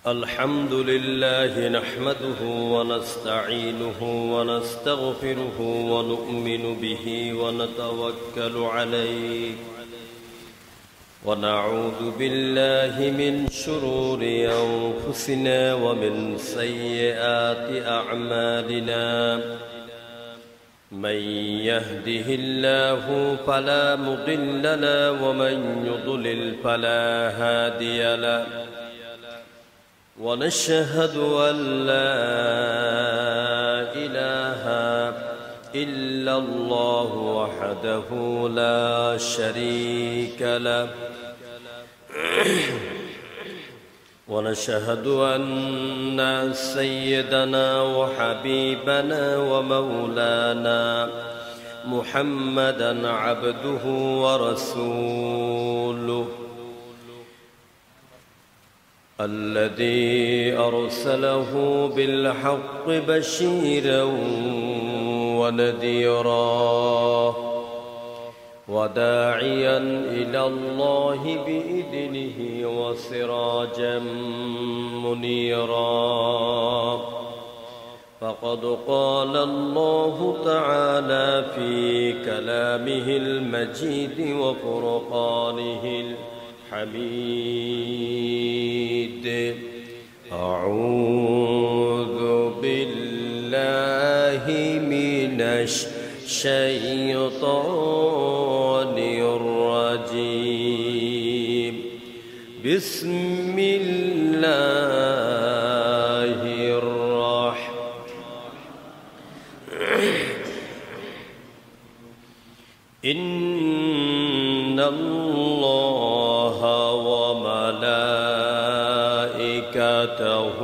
الحمد لله نحمده ونستعينه ونستغفره ونؤمن به ونتوكل عليه ونعوذ بالله من شرور أنفسنا ومن سيئات أعمالنا من يهده الله فلا مضل له ومن يضلل فلا هادي له ونشهد أن لا إله إلا الله وحده لا شريك له ونشهد أن سيدنا وحبيبنا ومولانا محمدا عبده ورسوله الذي أرسله بالحق بشيرا ونذيرا وداعيا إلى الله بإذنه وسراجا منيرا فقد قال الله تعالى في كلامه المجيد وفرقانه الحميد أعوذ بالله من الشيطان الرجيم بسم الله إن الله وملائكته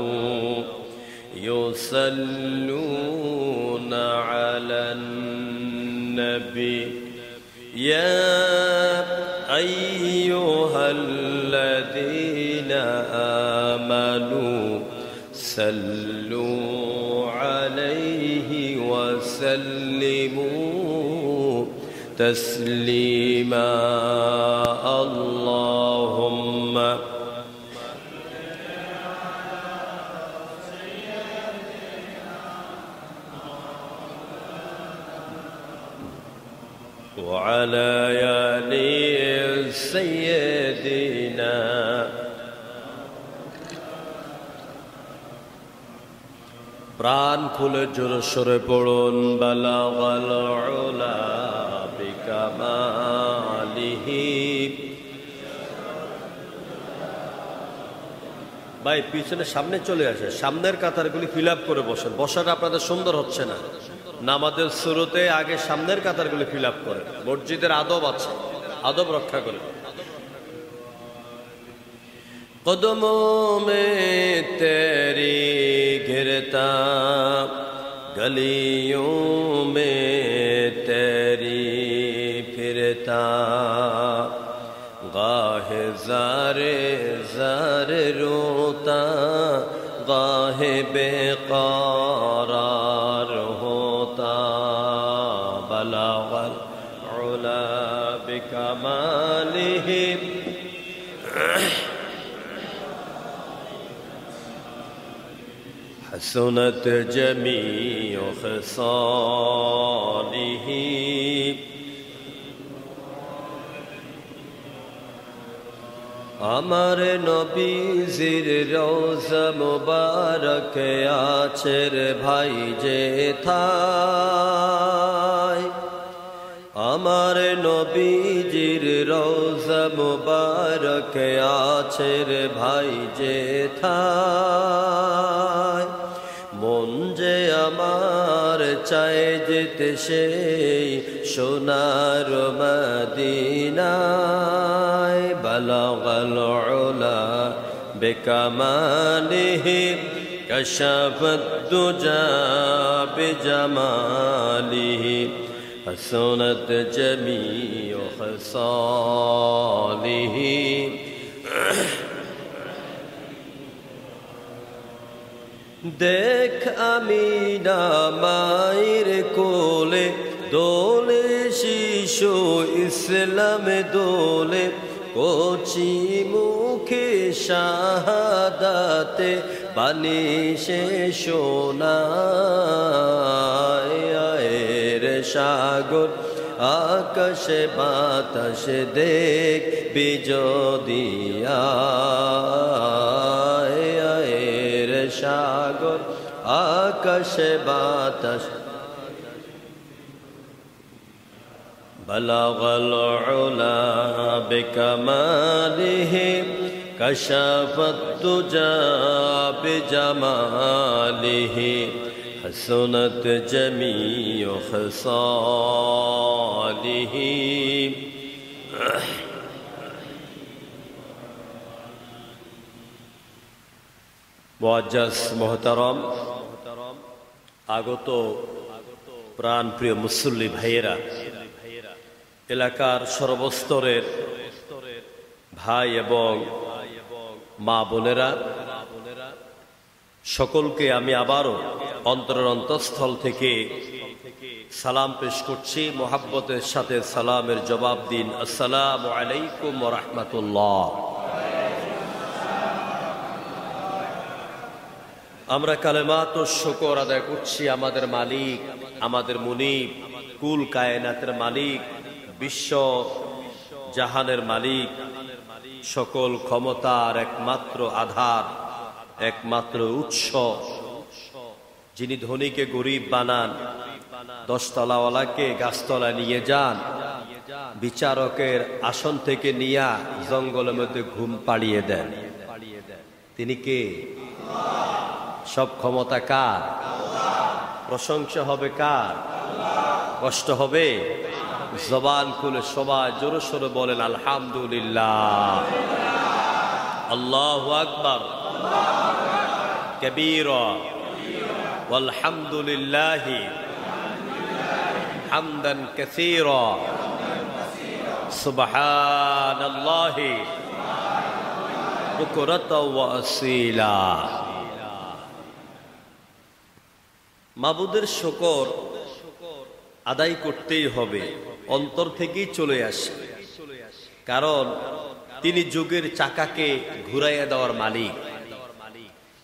يصلون على النبي يا أيها الذين آمنوا صلوا عليه وسلموا تسليما اللهم وعلى آل سيدنا প্রাণ খুলে জোরে সরে পড়ুন বালাগাল উলা বিকামালিহি। ভাই পিছনে সামনে চলে আসে, সামনের কাতারগুলি ফিল আপ করে বসেন। বসাটা আপনাদের সুন্দর হচ্ছে না। নামাজের শুরুতে আগে সামনের কাতারগুলি ফিল আপ করে। মসজিদের আদব আছে, আদব রক্ষা করে। কদমোं में तेरी गिरता गलियों में तेरी फिरता गाहे ज़ारे ज़ारे रोता गाहे बेक़रार होता बलागल उला बिकमालिही हसनत जमीउ खसालिही আমার নবীজির রওজা মুবারক আছে রে ভাই যেথায় আমার নবীজির রওজা মুবারক আছে রে ভাই যেথায় মন যে আমার চায় যেতে সেই সোনার মদিনায় বালাগাল উলা বিকামালিহি কাশাফাত দুজা বিজামালিহি হসনত জমিউ খসালিহি দেখ আমিনা মায়ের কোলে দোলে শিশু ইসলাম দোলে কচি মুখে শাহাদাতে বাণী সে শোনায় রে সাগর আকাশে বাতাসে দেখবি যদি রে সাগর আকাশে বাতাস بلغ العلا بكماله كشف الدجى بجماله حسنت جميع خصاله মুআজ্জাজ মুহতারাম আগত প্রাণ প্রিয় মুসল্লি ভাইয়েরা, এলাকার সর্বস্তরের ভাই এবং মা বোনেরা, সকলকে আমি আবারও অন্তরের অন্তঃস্থল থেকে সালাম পেশ করছি। মোহাব্বতের সাথে সালামের জবাব দিন, আসসালামু আলাইকুম ওয়া রাহমাতুল্লাহ। আমরা কালেমাত ও শুকর আদায় করছি আমাদের মালিক, আমাদের মুনিব, কুল কায়নাতের মালিক, বিশ্ব জাহানের মালিক, সকল ক্ষমতার একমাত্র আধার, একমাত্র উৎস, যিনি ধনীকে গরিব বানান, দশতলাওয়ালাকে গাছতলায় নিয়ে যান, বিচারকের আসন থেকে নিয়ে জঙ্গলের মধ্যে ঘুম পাড়িয়ে দেন। তিনি কে? সব ক্ষমতা কার? প্রশংসা হবে কার? কষ্ট হবে? জবান খুলে সবাই জোরে সোরে বলেন আলহামদুলিল্লাহ। আল্লাহু আকবার কবীরা ওয়ালহামদুলিল্লাহি হামদান কাসীরা সুবহানাল্লাহি বুকরাতাও ওয়া আসীলা। মাবুদের শুকর আদায় করতেই হবে, অন্তর থেকেই চলে আসে, কারণ তিনি যুগের চাকাকে ঘুরাইয়া দেওয়ার মালিক।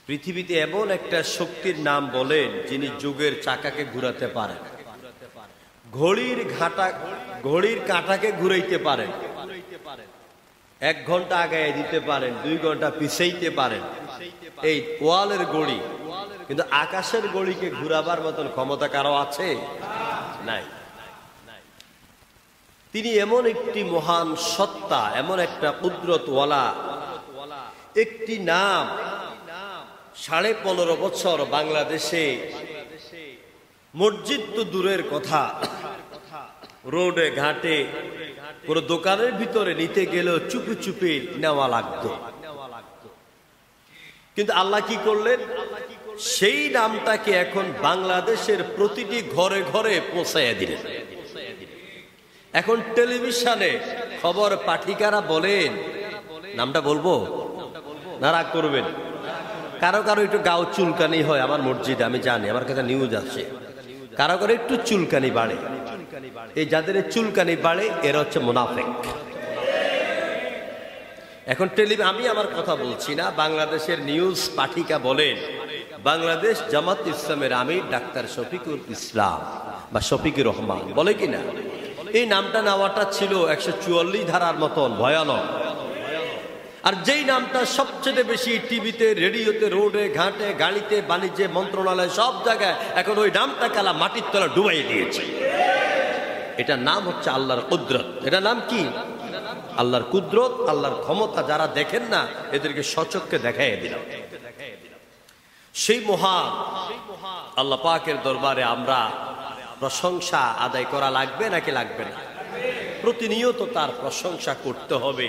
পৃথিবীতে এমন একটা শক্তির নাম বলেন যিনি যুগের চাকাকে ঘুরাতে পারেন, ঘড়ির কাঁটাকে ঘুরাইতে পারেন, 1 ঘন্টা আগায় দিতে পারেন, 2 ঘন্টা পিছাইতে পারেন, এই ওয়ালের ঘড়ি। কিন্তু আকাশের ঘড়িকে ঘুরাবার মতন ক্ষমতা কারো আছে? নাই। তিনি এমন একটি মহান সত্তা, এমন একটা কুদরতওয়ালা, একটি নাম 15.5 বছর বাংলাদেশে মসজিদ তো দূরের কথা, রোডে ঘাটে কোন দোকানের ভিতরে নিতে গেলেও চুপি চুপি নেওয়া লাগতো। কিন্তু আল্লাহ কি করলেন? সেই নামটাকে এখন বাংলাদেশের প্রতিটি ঘরে ঘরে পৌঁছাইয়া দিলেন। এখন টেলিভিশনে খবর পাঠিকারা বলেন, নামটা বলবো না রাগ করবেন? কারো কারো একটু গাও চুলকানি হয় আমার মসজিদে, আমি জানি, আমার কাছে নিউজ আছে। কারো কারো একটু চুলকানি বাড়ে। এই যাদের চুলকানি বাড়ে এরা হচ্ছে মুনাফিক। এখন আমি আমার কথা বলছি না, বাংলাদেশের নিউজ পাঠিকা বলেন, বাংলাদেশ জামাত ইসলামের আমির ডাক্তার শফিকুল ইসলাম বা শফিকুর রহমান বলে কিনা, এই নামটা নেওয়াটা ছিল 144 ধারার মতন ভয়ানক। আর যেই নামটা সবচেয়ে বেশি টিভিতে, রেডিওতে, রোডে ঘাটে, গাড়িতে, বাণিজ্যে, মন্ত্রণালয়, সব জায়গায় এখন ওই নামটা কালা মাটির তলা ডুবাই দিয়েছে। এটার নাম হচ্ছে আল্লাহর কুদরত। এটার নাম কি? আল্লাহর কুদরত, আল্লাহর ক্ষমতা। যারা দেখেন না এদেরকে সচক্ষে দেখাইয়া দিলাম। সেই মহান আল্লাহ পাকের দরবারে আমরা প্রশংসা আদায় করা লাগবে নাকি লাগবে না? প্রতিনিয়ত তার প্রশংসা করতে হবে।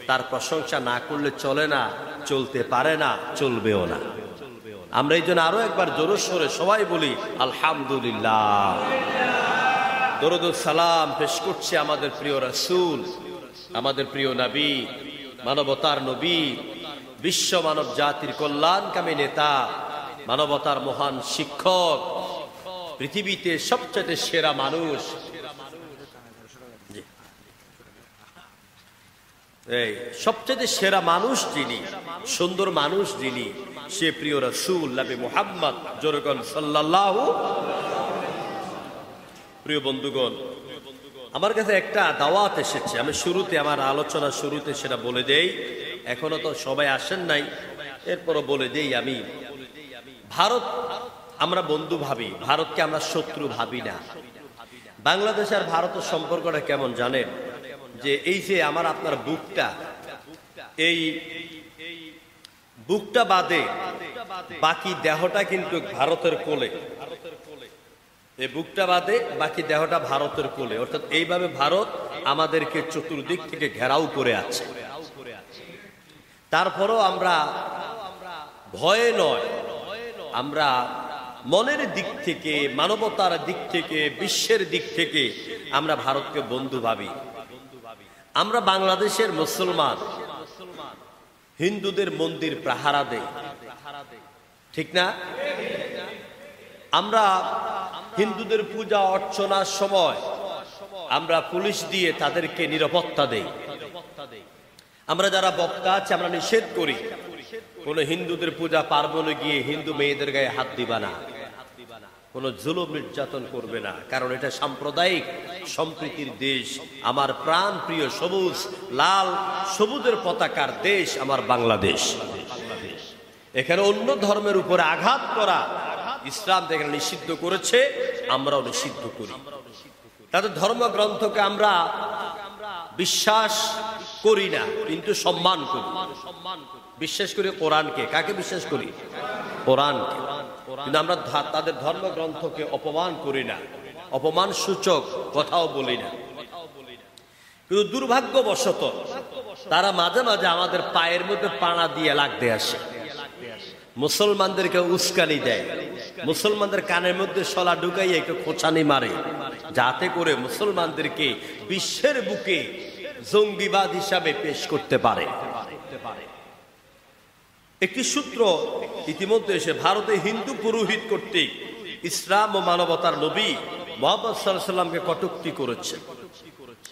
তার প্রশংসা না করলে চলে না, চলতে পারে না, চলবেও না। আমরা এই জন্য আরো একবার জোরে সোরে সবাই বলি আলহামদুলিল্লাহ। দরুদ ও সালাম পেশ করছি আমাদের প্রিয় রাসূল, আমাদের প্রিয় নবী, মানবতার নবী, বিশ্ব মানব জাতির কল্যাণকামী নেতা, মানবতার মহান শিক্ষক, পৃথিবীতে সবচেয়ে সেরা মানুষ, এই সবচেয়ে সেরা মানুষ যিনি, সুন্দর মানুষ যিনি, সে প্রিয় রাসূল নবী মুহাম্মদ জোরগণ সাল্লাল্লাহু। প্রিয় বন্ধুগণ, আমার কাছে একটা দাওয়াত এসেছে, আমি শুরুতে আমার আলোচনা শুরুতে সেটা বলে দেই, এখনো তো সবাই আসেন নাই, এরপরও বলে দেই। আমি ভারত আমরা বন্ধু ভাবি, ভারতকে আমরা শত্রু ভাবি না। বাংলাদেশ আর ভারতের সম্পর্কটা কেমন জানেন? যে এই যে আমার আপনার বুকটা, এই বুকটা বাদে বাকি দেহটা কিন্তু ভারতের কোলে, এই বুকটা বাদে বাকি দেহটা ভারতের কোলে, অর্থাৎ এইভাবে ভারত আমাদেরকে চতুর্দিক থেকে ঘেরাও করে আছে। তারপরও আমরা ভয়ে নয়, আমরা মনের দিক থেকে, মানবতার দিক থেকে, বিশ্বের দিক থেকে আমরা ভারতকে বন্ধু ভাবি। আমরা বাংলাদেশের মুসলমান হিন্দুদের মন্দির পাহারা দেই, ঠিক না? আমরা হিন্দুদের পূজা অর্চনার সময় আমরা পুলিশ দিয়ে তাদেরকে নিরাপত্তা দেই। আমরা যারা বক্তা আছে আমরা নিষেধ করি কোন হিন্দুদের পূজা পার্বণে গিয়ে হিন্দু মেয়েদের গায়ে হাত দিবা না, কোন জুলুম নির্যাতন করবে না, কারণ এটা সাম্প্রদায়িক সম্প্রীতির দেশ। আমার প্রাণ প্রিয় সবুজ লাল সবুজের পতাকার দেশ আমার বাংলাদেশ। এখানে অন্য ধর্মের উপরে আঘাত করা ইসলাম এখানে নিষিদ্ধ করেছে, আমরাও নিষিদ্ধ করি। তাদের ধর্মগ্রন্থকে আমরা বিশ্বাস করি না, কিন্তু সম্মান করি। বিশ্বাস করি কোরআনকে। কাকে বিশ্বাস করি? কোরআনকে। কিন্তু আমরা তাদের ধর্মগ্রন্থকে অপমান করি না, অপমান সূচক কথাও বলি না। কিন্তু দুর্ভাগ্যবশত তারা মাঝে মাঝে আমাদের পায়ের মধ্যে পাড়া দিয়ে লাগতে আসে, মুসলমানদেরকে উস্কানি দেয়, মুসলমানদের কানের মধ্যে শলা ঢুকাইয়ে একটু খোঁচানি মারে, যাতে করে মুসলমানদেরকে বিশ্বের বুকে জঙ্গিবাদ হিসাবে পেশ করতে পারে। একটি সূত্র ইতিমধ্যে এসে ভারতে হিন্দু পুরোহিত কর্তৃক ইসলাম ও মানবতার নবী মুহাম্মদ সাল্লাল্লাহু আলাইহি ওয়াসাল্লামকে কটূক্তি করেছে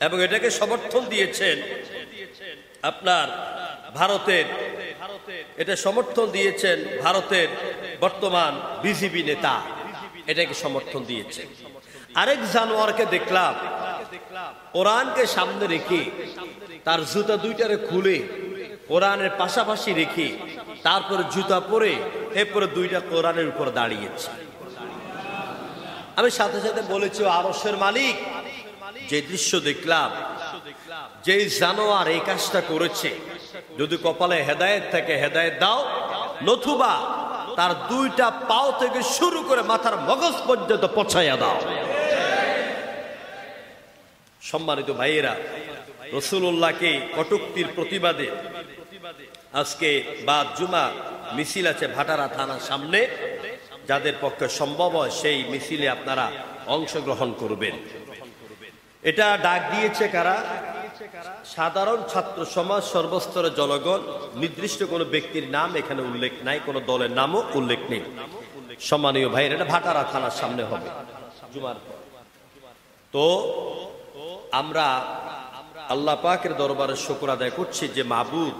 এবং এটাকে সমর্থন দিয়েছেন আপনার ভারতের, এটা সমর্থন দিয়েছেন ভারতের বর্তমান বিজেপি নেতা, এটাকে সমর্থন দিয়েছে। আরেক জানোয়ারকে দেখলাম কোরআনকে সামনে রেখে তার জুতা দুইটারে খুলে কোরআনের পাশাপাশি রেখে তারপরে জুতা পরে এরপরে দুইটা কোরআনের উপর দাঁড়িয়েছে। আমি সাথে সাথে বলেছি, আরশের মালিক, যে দৃশ্য দেখলাম, যে জানোয়ার এই কাজটা করেছে, যদি কপালে হেদায়েত থাকে হেদায়েত দাও, নতুবা তার দুইটা পাও থেকে শুরু করে মাথার মগজ পর্যন্ত পচাইয়া দাও। সম্মানিত ভাইয়েরা, রাসূলুল্লাহকে কটূক্তির প্রতিবাদে আজকে বাদ জুমা মিছিল আছে ভাটারা থানার সামনে। যাদের পক্ষে সম্ভব হয় সেই মিছিলে আপনারা অংশগ্রহণ করবেন। এটা ডাক দিয়েছে কারা? সাধারণ ছাত্র সমাজ, সর্বস্তরের জনগণ। নির্দিষ্ট কোনো ব্যক্তির নাম এখানে উল্লেখ নাই, কোনো দলের নামও উল্লেখ নেই। সম্মানীয় ভাইয়েরা, এটা ভাটারা থানার সামনে হবে জুমার পর। তো আমরা আল্লাহ পাকের দরবারে শুকর আদায় করছি যে মাবুদ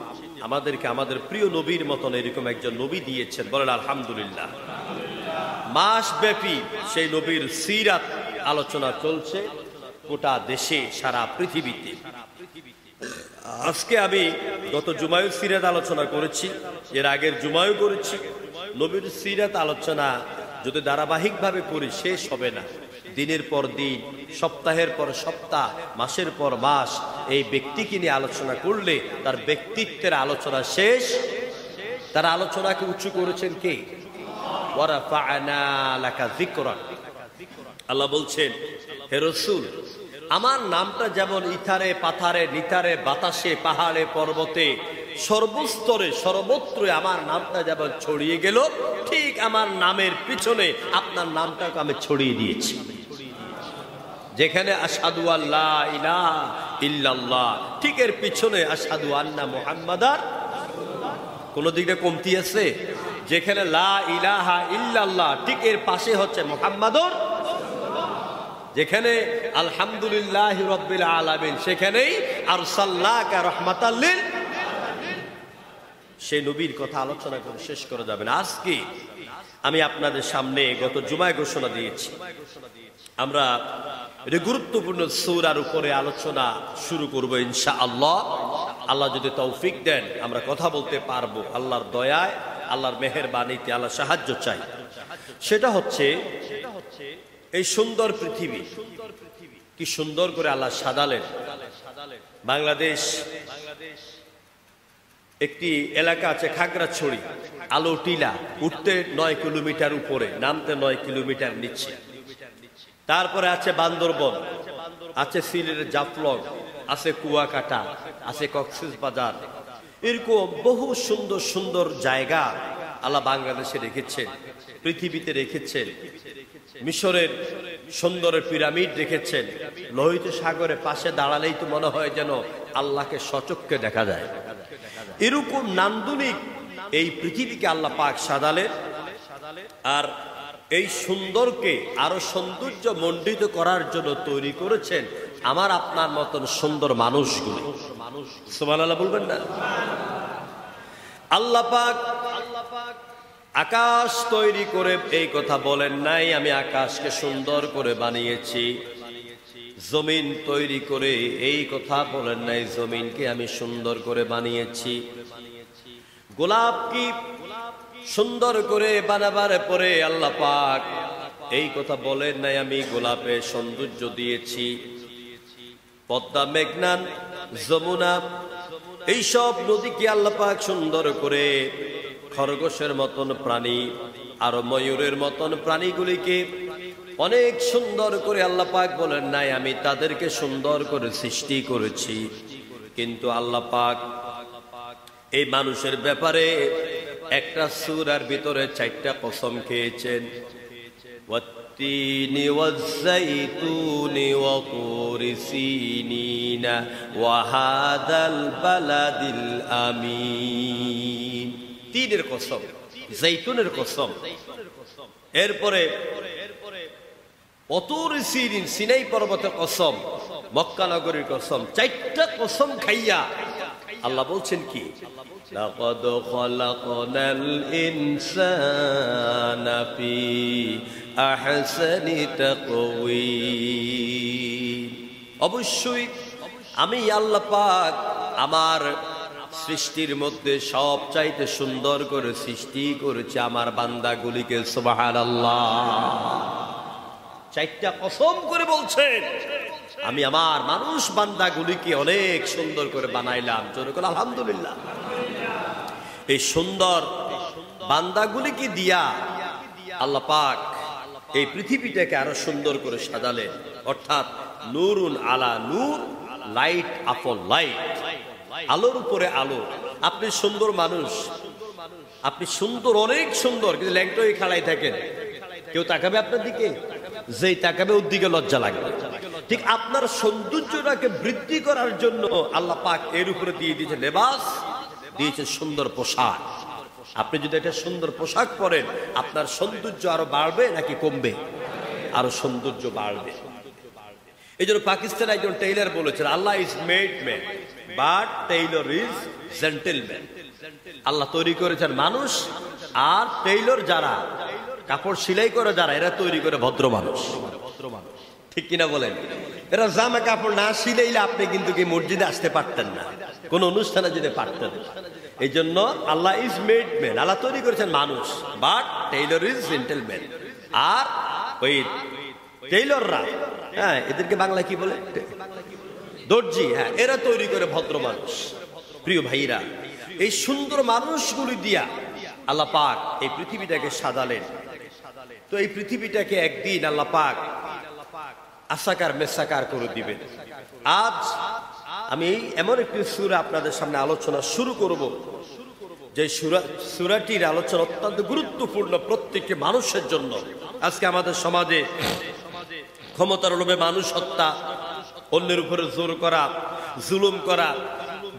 আমাদেরকে আমাদের প্রিয় নবীর মতন এরকম একজন নবী দিয়েছেন, বলেন আলহামদুলিল্লাহ। মাস ব্যাপী সেই নবীর সিরাত আলোচনা চলছে গোটা দেশে, সারা পৃথিবীতে। আজকে আমি গত জুমায়ুর সিরাত আলোচনা করেছি, এর আগের জুমায়ু করেছি। নবীর সিরাত আলোচনা যদি ধারাবাহিকভাবে করি শেষ হবে না। দিনের পর দিন, সপ্তাহের পর সপ্তাহ, মাসের পর মাস এই ব্যক্তিকে নিয়ে আলোচনা করলে তার ব্যক্তিত্বের আলোচনা শেষ। তার আলোচনাকে উঁচু করেছেন কে? ওয়ারাফা'না লাকা যিকরাক। আল্লাহ বলছেন, হে রাসূল, আমার নামটা যেমন ইথারে পাথারে নিথারে বাতাসে পাহাড়ে পর্বতে সর্বস্তরে সর্বত্র আমার নামটা যেমন ছড়িয়ে গেল, ঠিক আমার নামের পিছনে আপনার নামটাকে আমি ছড়িয়ে দিয়েছি। যেখানে আশহাদু আল্লা ইলাহা ইল্লাল্লাহ, ঠিক এর পিছনে আশহাদু আন্না মুহাম্মাদার। কোন দিকে কমতি আছে? যেখানে লা ইলাহা ইল্লাল্লাহ, ঠিক এর পাশে হচ্ছে মুহাম্মাদুর। যেখানে আলহামদুলিল্লাহ রাব্বিল আলামিন, সেখানেই আরসালনাকা রাহমাতাল লিল, সেই নবীর কথা আলোচনা করে শেষ করা যাবে না। আজকে আমি আপনাদের সামনে গত জুমায় ঘোষণা দিয়েছি, আমরা এটা গুরুত্বপূর্ণ সূরার উপরে আলোচনা শুরু করব ইনশাআল্লাহ। আল্লাহ যদি তৌফিক দেন আমরা কথা বলতে পারবো, আল্লাহর দয়ায়, আল্লাহর মেহেরবানিতে, আল্লাহ সাহায্য চাই। সেটা হচ্ছে এই সুন্দর পৃথিবী, কি সুন্দর করে আল্লাহ সাজালেন। বাংলাদেশ একটি এলাকা আছে খাগড়াছড়ি, আলো টিলা, উঠতে 9 কিলোমিটার উপরে, নামতে 9 কিলোমিটার নিচে। তারপরে আছে বান্দরবন, আছে সিলেটের জাফলং, আছে কুয়াকাটা, আছে কক্সবাজার। এরকম বহু সুন্দর সুন্দর জায়গা আল্লাহ বাংলাদেশে রেখেছেন, পৃথিবীতে রেখেছেন। মিশরের সুন্দর পিরামিড রেখেছেন। লোহিত সাগরের পাশে দাঁড়ালেই তো মনে হয় যেন আল্লাহকে সচক্ষে দেখা যায়। এরকম নান্দনিক এই পৃথিবীকে আল্লাহ পাক সাজালেন। আর এই সুন্দরকে আরো সৌন্দর্য মণ্ডিত করার জন্য তৈরি করেছেন আমার আপনার মতন সুন্দর মানুষগুলো। সুবহানাল্লাহ বলবেন না? আল্লাহ পাক আকাশ তৈরি করে এই কথা বলেন নাই আমি আকাশকে সুন্দর করে বানিয়েছি। জমিন তৈরি করে এই কথা বলেন নাই জমিনকে আমি সুন্দর করে বানিয়েছি। গোলাপ কি সুন্দর করে বানাবার পরে আল্লাহ পাক এই কথা বলেন নাই আমি গোলাপে সৌন্দর্য দিয়েছি। পদ্মা, মেঘনা, যমুনা, এইসব নদীকে আল্লাহ পাক সুন্দর করে খরগোশের মতন প্রাণী আর ময়ূরের মতন প্রাণীগুলিকে অনেক সুন্দর করে আল্লাহ পাক বলেন নাই আমি তাদেরকে সুন্দর করে সৃষ্টি করেছি। কিন্তু আল্লাহ পাক এই মানুষের ব্যাপারে একটা সূরার ভিতরে 4টা কসম খেয়েছেন। ওয়াত্তিনি ওয়াজ্জাইতুনি ওয়া তুরি সিনিনা ওয়া হাদাল বালাদিল আমিন। 3 কসম, জৈতুনের কসম, এরপরে অতুরি সিনিন, সিনাই পর্বতের কসম, মক্কা নগরীর কসম। 4টা কসম খাইয়া আল্লাহ বলছেন কি, লাকাদ খালাকনাল ইনসানা ফি আহসানি তাকওয়িম। অবশ্যই আমি আল্লাহ পাক আমার সৃষ্টির মধ্যে সব চাইতে সুন্দর করে সৃষ্টি করেছি আমার বান্দাগুলিকে। সুবহানাল্লাহ। 4টা কসম করে বলছেন আমি আমার মানুষ বান্দাগুলিকে অনেক সুন্দর করে বানাইলাম। জোরে বলেন আলহামদুলিল্লাহ। এই সুন্দর বান্দাগুলিকে দিয়া আল্লাহ পাক এই পৃথিবীটাকে আরো সুন্দর করে সাজালেন। অর্থাৎ নূরুন আলা নূর, লাইট আপন লাইট, আলোর উপরে আলো। আপনি সুন্দর মানুষ, আপনি সুন্দর, অনেক সুন্দর, কিন্তু ল্যাংটো হয়ে খাড়াই থাকেন, কেউ তাকাবে আপনার দিকে? যেই তাকাবে ওর দিকে লজ্জা লাগবে। ঠিক আপনার সৌন্দর্যটাকে বৃদ্ধি করার জন্য আল্লাহ পাক এর উপরে দিয়ে দিয়েছে লেবাস, দিয়েছে সুন্দর পোশাক। আপনি যদি একটা সুন্দর পোশাক পরেন আপনার সৌন্দর্য আরো বাড়বে নাকি কমবে? আরো সৌন্দর্য বাড়বে। এই জন্য পাকিস্তানের একজন টেইলর বলেছেন, Allah is made man but tailor is gentleman. Allah তৈরি করেছেন মানুষ, আর টেইলর যারা কাপড় সেলাই করে যারা, এরা তৈরি করে ভদ্র মানুষ। ঠিক কিনা বলেন? এরা জামা কাপড় না সিলাইলে আপনি কিন্তু কি মসজিদে আসতে পারতেন না, কোন অনুষ্ঠানে যেতে পারতেন। এই জন্য আল্লাহ ইজ মেড ম্যান, আল্লাহ তৈরি করেছেন মানুষ, বাট টেইলর ইজ জেন্টেলম্যান। আর ওই টেইলররা, হ্যাঁ, এদেরকে বাংলা কি বলে? দর্জি। হ্যাঁ, এরা তৈরি করে ভদ্র মানুষ। প্রিয় ভাইরা, এই সুন্দর মানুষগুলি দিয়া আল্লাহ পাক এই পৃথিবীটাকে সাজালেন। তো এই পৃথিবীটাকে একদিন আল্লাহ পাক আসাকার মেসাকার করে দিবেন। আজ আমি এমন একটি সূরা আপনাদের সামনে আলোচনা শুরু করব, যে সূরাটির আলোচনা অত্যন্ত গুরুত্বপূর্ণ প্রত্যেকটি মানুষের জন্য। আজকে আমাদের সমাজে ক্ষমতার লোভে মানুষ হত্যা, অন্যের উপরে জোর করা, জুলুম করা,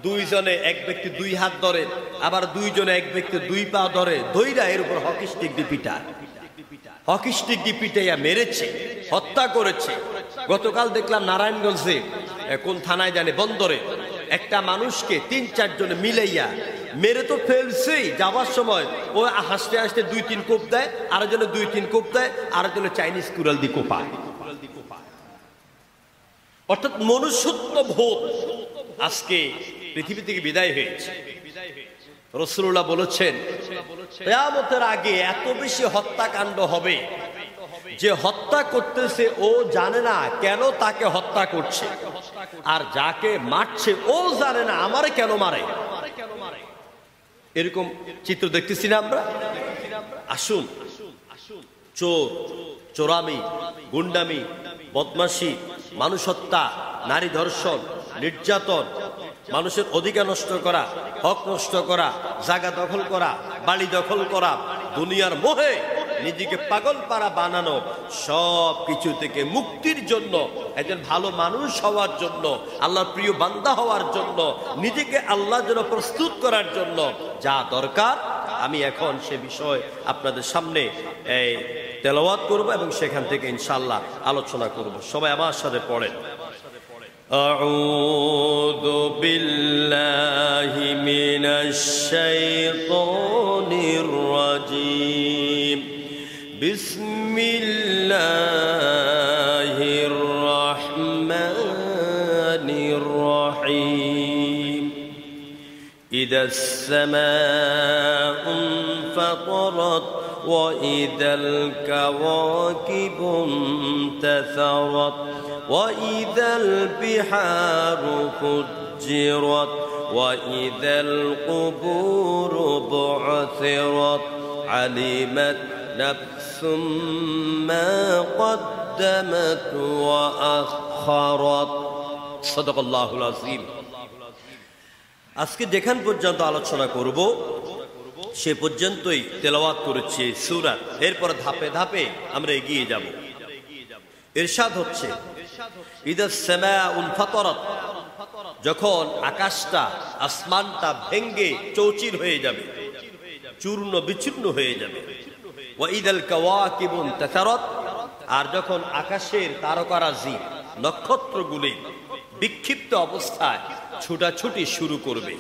দুইজনে এক ব্যক্তি 2 হাত ধরে, আবার দুইজনে এক ব্যক্তি 2 পা ধরে, ধইরা এর উপর হকি স্টিক দিয়ে পিটায়, হকি স্টিক দিয়ে পিটাইয়া মেরেছে, হত্যা করেছে। গতকাল দেখলাম নারায়ণগঞ্জে কোন থানায় জানে বন্দরে একটা মানুষকে 3-4 জনে মিলাইয়া মেরে তো ফেলছেই, যাওয়ার সময় ও হাসতে হাসতে 2-3 কোপ দেয়, আরেকজনে 2-3 কোপ দেয়, আরেকজনে চাইনিজ কুড়াল দিয়ে কোপায়। অর্থাৎ মনুষ্যত্ব বোধ আজকে পৃথিবী থেকে বিদায় হয়েছে। রাসূলুল্লাহ বলেছেন কিয়ামতের আগে এত বেশি হত্যাকাণ্ড হবে যে হত্যা করতেছে ও জানে না কেন তাকে হত্যা করছে, আর যাকে মারছে ও জানে না আমারে কেন মারে। এরকম চিত্র দেখতেছি না আমরা। আসুন, চোর, চোরামি, গুন্ডামি, বদমাশি, মানুষ হত্যা, নারী ধর্ষণ, নির্যাতন, মানুষের অধিকার নষ্ট করা, হক নষ্ট করা, জায়গা দখল করা, বাড়ি দখল করা, দুনিয়ার মোহে নিজেকে পাগল পারা বানানো, সব কিছু থেকে মুক্তির জন্য, একজন ভালো মানুষ হওয়ার জন্য, আল্লাহর প্রিয় বান্দা হওয়ার জন্য, নিজেকে আল্লাহর জন্য প্রস্তুত করার জন্য যা দরকার, আমি এখন সে বিষয় আপনাদের সামনে তেলাওয়াত করব এবং সেখান থেকে ইনশাআল্লাহ আলোচনা করব। সবাই আমার সাথে পড়েন। আউযু বিল্লাহি মিনাশ শাইতানির রাজীম। বিসমিল্লাহির রাহমানির রাহিম। ইদাস সামাউ ফাতারাত وإذا الكواكب انتثرت وإذا البحار فجرت وإذا القبور بعثرت علمت نفس ما قدمت وأخرت صدق الله العظيم। আজকে যেখান পর্যন্ত আলোচনা করব সে পর্যন্তই তেলাওয়াত করেছি সূরা। এরপর ধাপে ধাপে আমরা এগিয়ে যাব। ইরশাদ হচ্ছে ইদাস সামাউন ফাতারাত, যখন আকাশটা, আসমানটা ভেঙ্গে চৌচির হয়ে যাবে, চূর্ণ বিচূর্ণ হয়ে যাবে। ওয়া ইদাল কাওয়াকিবু ইনতাসারাত, আর যখন আকাশের তারকারাজি, নক্ষত্রগুলি বিক্ষিপ্ত অবস্থায় ছুটাছুটি শুরু করবে।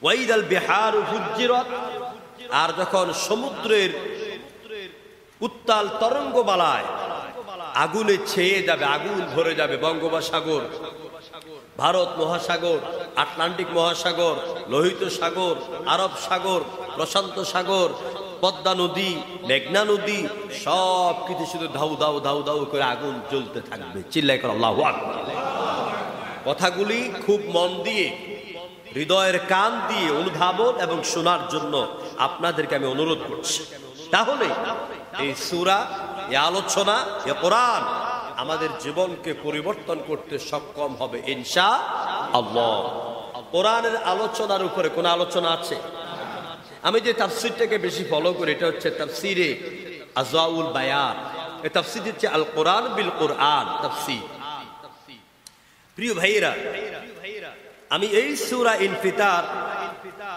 ওয়া ইদাল বিহারু ফুজ্জিরাত, আর যখন সমুদ্রের উত্তাল তরঙ্গমালায় আগুনে ছেয়ে যাবে, আগুন ভরে যাবে, বঙ্গোপসাগর, ভারত মহাসাগর, আটলান্টিক মহাসাগর, লোহিত সাগর, আরব সাগর, প্রশান্ত সাগর, পদ্মা নদী, মেঘনা নদী, সব কিছু শুধু ধাউ ধাউ ধাউ ধাউ করে আগুন জ্বলতে থাকবে। চিল্লাই করে আল্লাহু আকবার। কথাগুলি খুব মন দিয়ে, হৃদয়ের কান দিয়ে অনুধাবন এবং শোনার জন্য আপনাদেরকে আমি অনুরোধ করছি। তাহলে এই সূরা, এই আলোচনা, এই কোরআন আমাদের জীবনকে পরিবর্তন করতে সক্ষম হবে ইনশাআল্লাহ। কোরআনের আলোচনার উপরে কোন আলোচনা আছে? আমি যে তাফসীরটাকে বেশি ফলো করি এটা হচ্ছে তাফসীরে আযওয়াউল বায়ান। এই তাফসীর হচ্ছে আল কোরআন বিল কোরআন তাফসীর। প্রিয় ভাইয়েরা, আমি এই সূরা ইনফিতার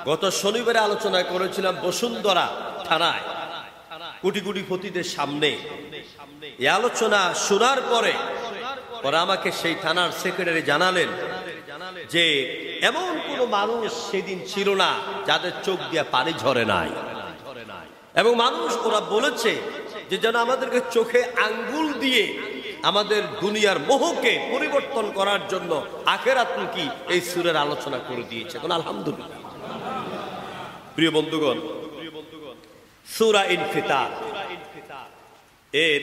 গত শনিবারে আলোচনা করেছিলাম বসুন্ধরা থানায় কোটি কোটি পতিদের সামনে। এই আলোচনা শোনার পরে আমাকে সেই থানার সেক্রেটারি জানালেন যে এমন কোন মানুষ সেদিন ছিল না যাদের চোখ দিয়ে পানি ঝরে নাই, এবং মানুষ ওরা বলেছে যে যেন আমাদেরকে চোখে আঙ্গুল দিয়ে আমাদের দুনিয়ার মোহকে পরিবর্তন করার জন্য আখিরাতমুখী এই সূরার আলোচনা করে দিয়েছে। কোন আলহামদুলিল্লাহ। প্রিয় বন্ধুগণ, সূরা ইনফিতার, এর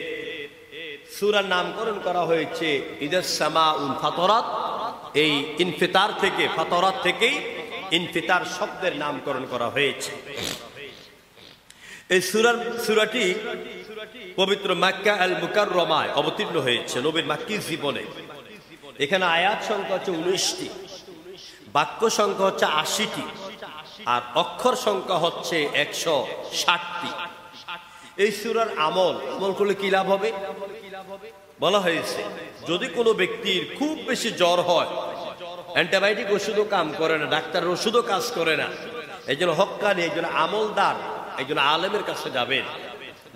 সূরার নামকরণ করা হয়েছে ইদাস সামাউন ফাতারাত। এই ইনফিতার থেকে, ফাতারাত থেকেই ইনফিতার শব্দের নামকরণ করা হয়েছে। এই সূরাটি পবিত্র মক্কা আল মুকাররমায় অবতীর্ণ হয়েছে নবীর মাক্কী জীবনে। এখানে আয়াত সংখ্যা হচ্ছে 19টি, বাক্য সংখ্যা হচ্ছে 80টি, আর অক্ষর সংখ্যা হচ্ছে 160টি। এই সূরার আমল করলে কি লাভ হবে বলা হয়েছে, যদি কোনো ব্যক্তির খুব বেশি জ্বর হয়, অ্যান্টিবায়োটিক ওষুধও কাম করে না, ডাক্তারের ওষুধও কাজ করে না, এই জন্য হক্কানি, একজন আমলদার, একজন আলেমের কাছে যাবেন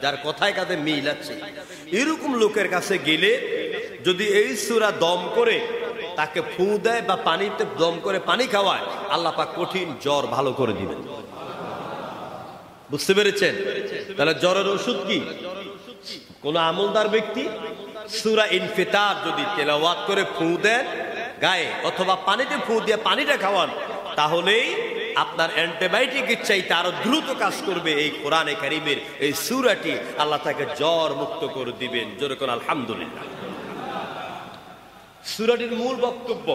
যার কথায় কাছে মিল আছে। এরকম লোকের কাছে গেলে যদি এই সূরা দম করে তাকে ফু দেয় বা পানিতে দম করে পানি খাওয়ায়, আল্লাহ পাক কঠিন জ্বর ভালো করে দিবেন। বুঝতে পেরেছেন? তাহলে জ্বরের ওষুধ কি? কোন আমলদার ব্যক্তি সূরা ইনফিতার যদি তেলাওয়াত করে ফু দেন গায়ে, অথবা পানিতে ফু দিয়ে পানিটা খাওয়ান, তাহলেই আপনার অ্যান্টিবায়োটিকের চাইতে আরো দ্রুত কাজ করবে এই কোরআনে কারীমের এই সূরাটি। আল্লাহ তাকে জ্বর মুক্ত করে দিবেন। জোরে কোন আলহামদুলিল্লাহ। সূরাটির মূল বক্তব্য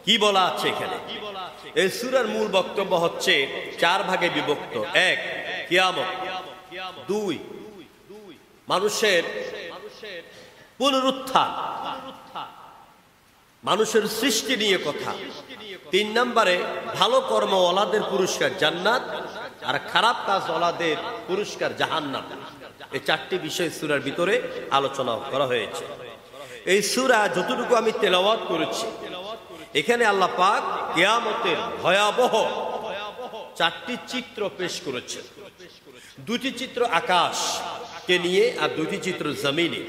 কি বলা আছে এখানে? এই সূরার মূল বক্তব্য হচ্ছে 4 ভাগে বিভক্ত। 1, কিয়ামত। 2, মানুষের পুনরুত্থান, মানুষের সৃষ্টি নিয়ে কথা। 3 নম্বরে ভালো কর্মওয়ালাদের পুরস্কার জান্নাত, আর খারাপ কাজ ওয়ালাদের পুরস্কার জাহান্নাম। এই 4টি বিষয় সূরার ভিতরে আলোচনা করা হয়েছে। এই সূরা যতটুকু আমি তেলাওয়াত করেছি, এখানে আল্লাহ পাক কিয়ামতের ভয়াবহ 4টি চিত্র পেশ করেছে। 2টি চিত্র আকাশকে নিয়ে আর 2টি চিত্র জমিনে।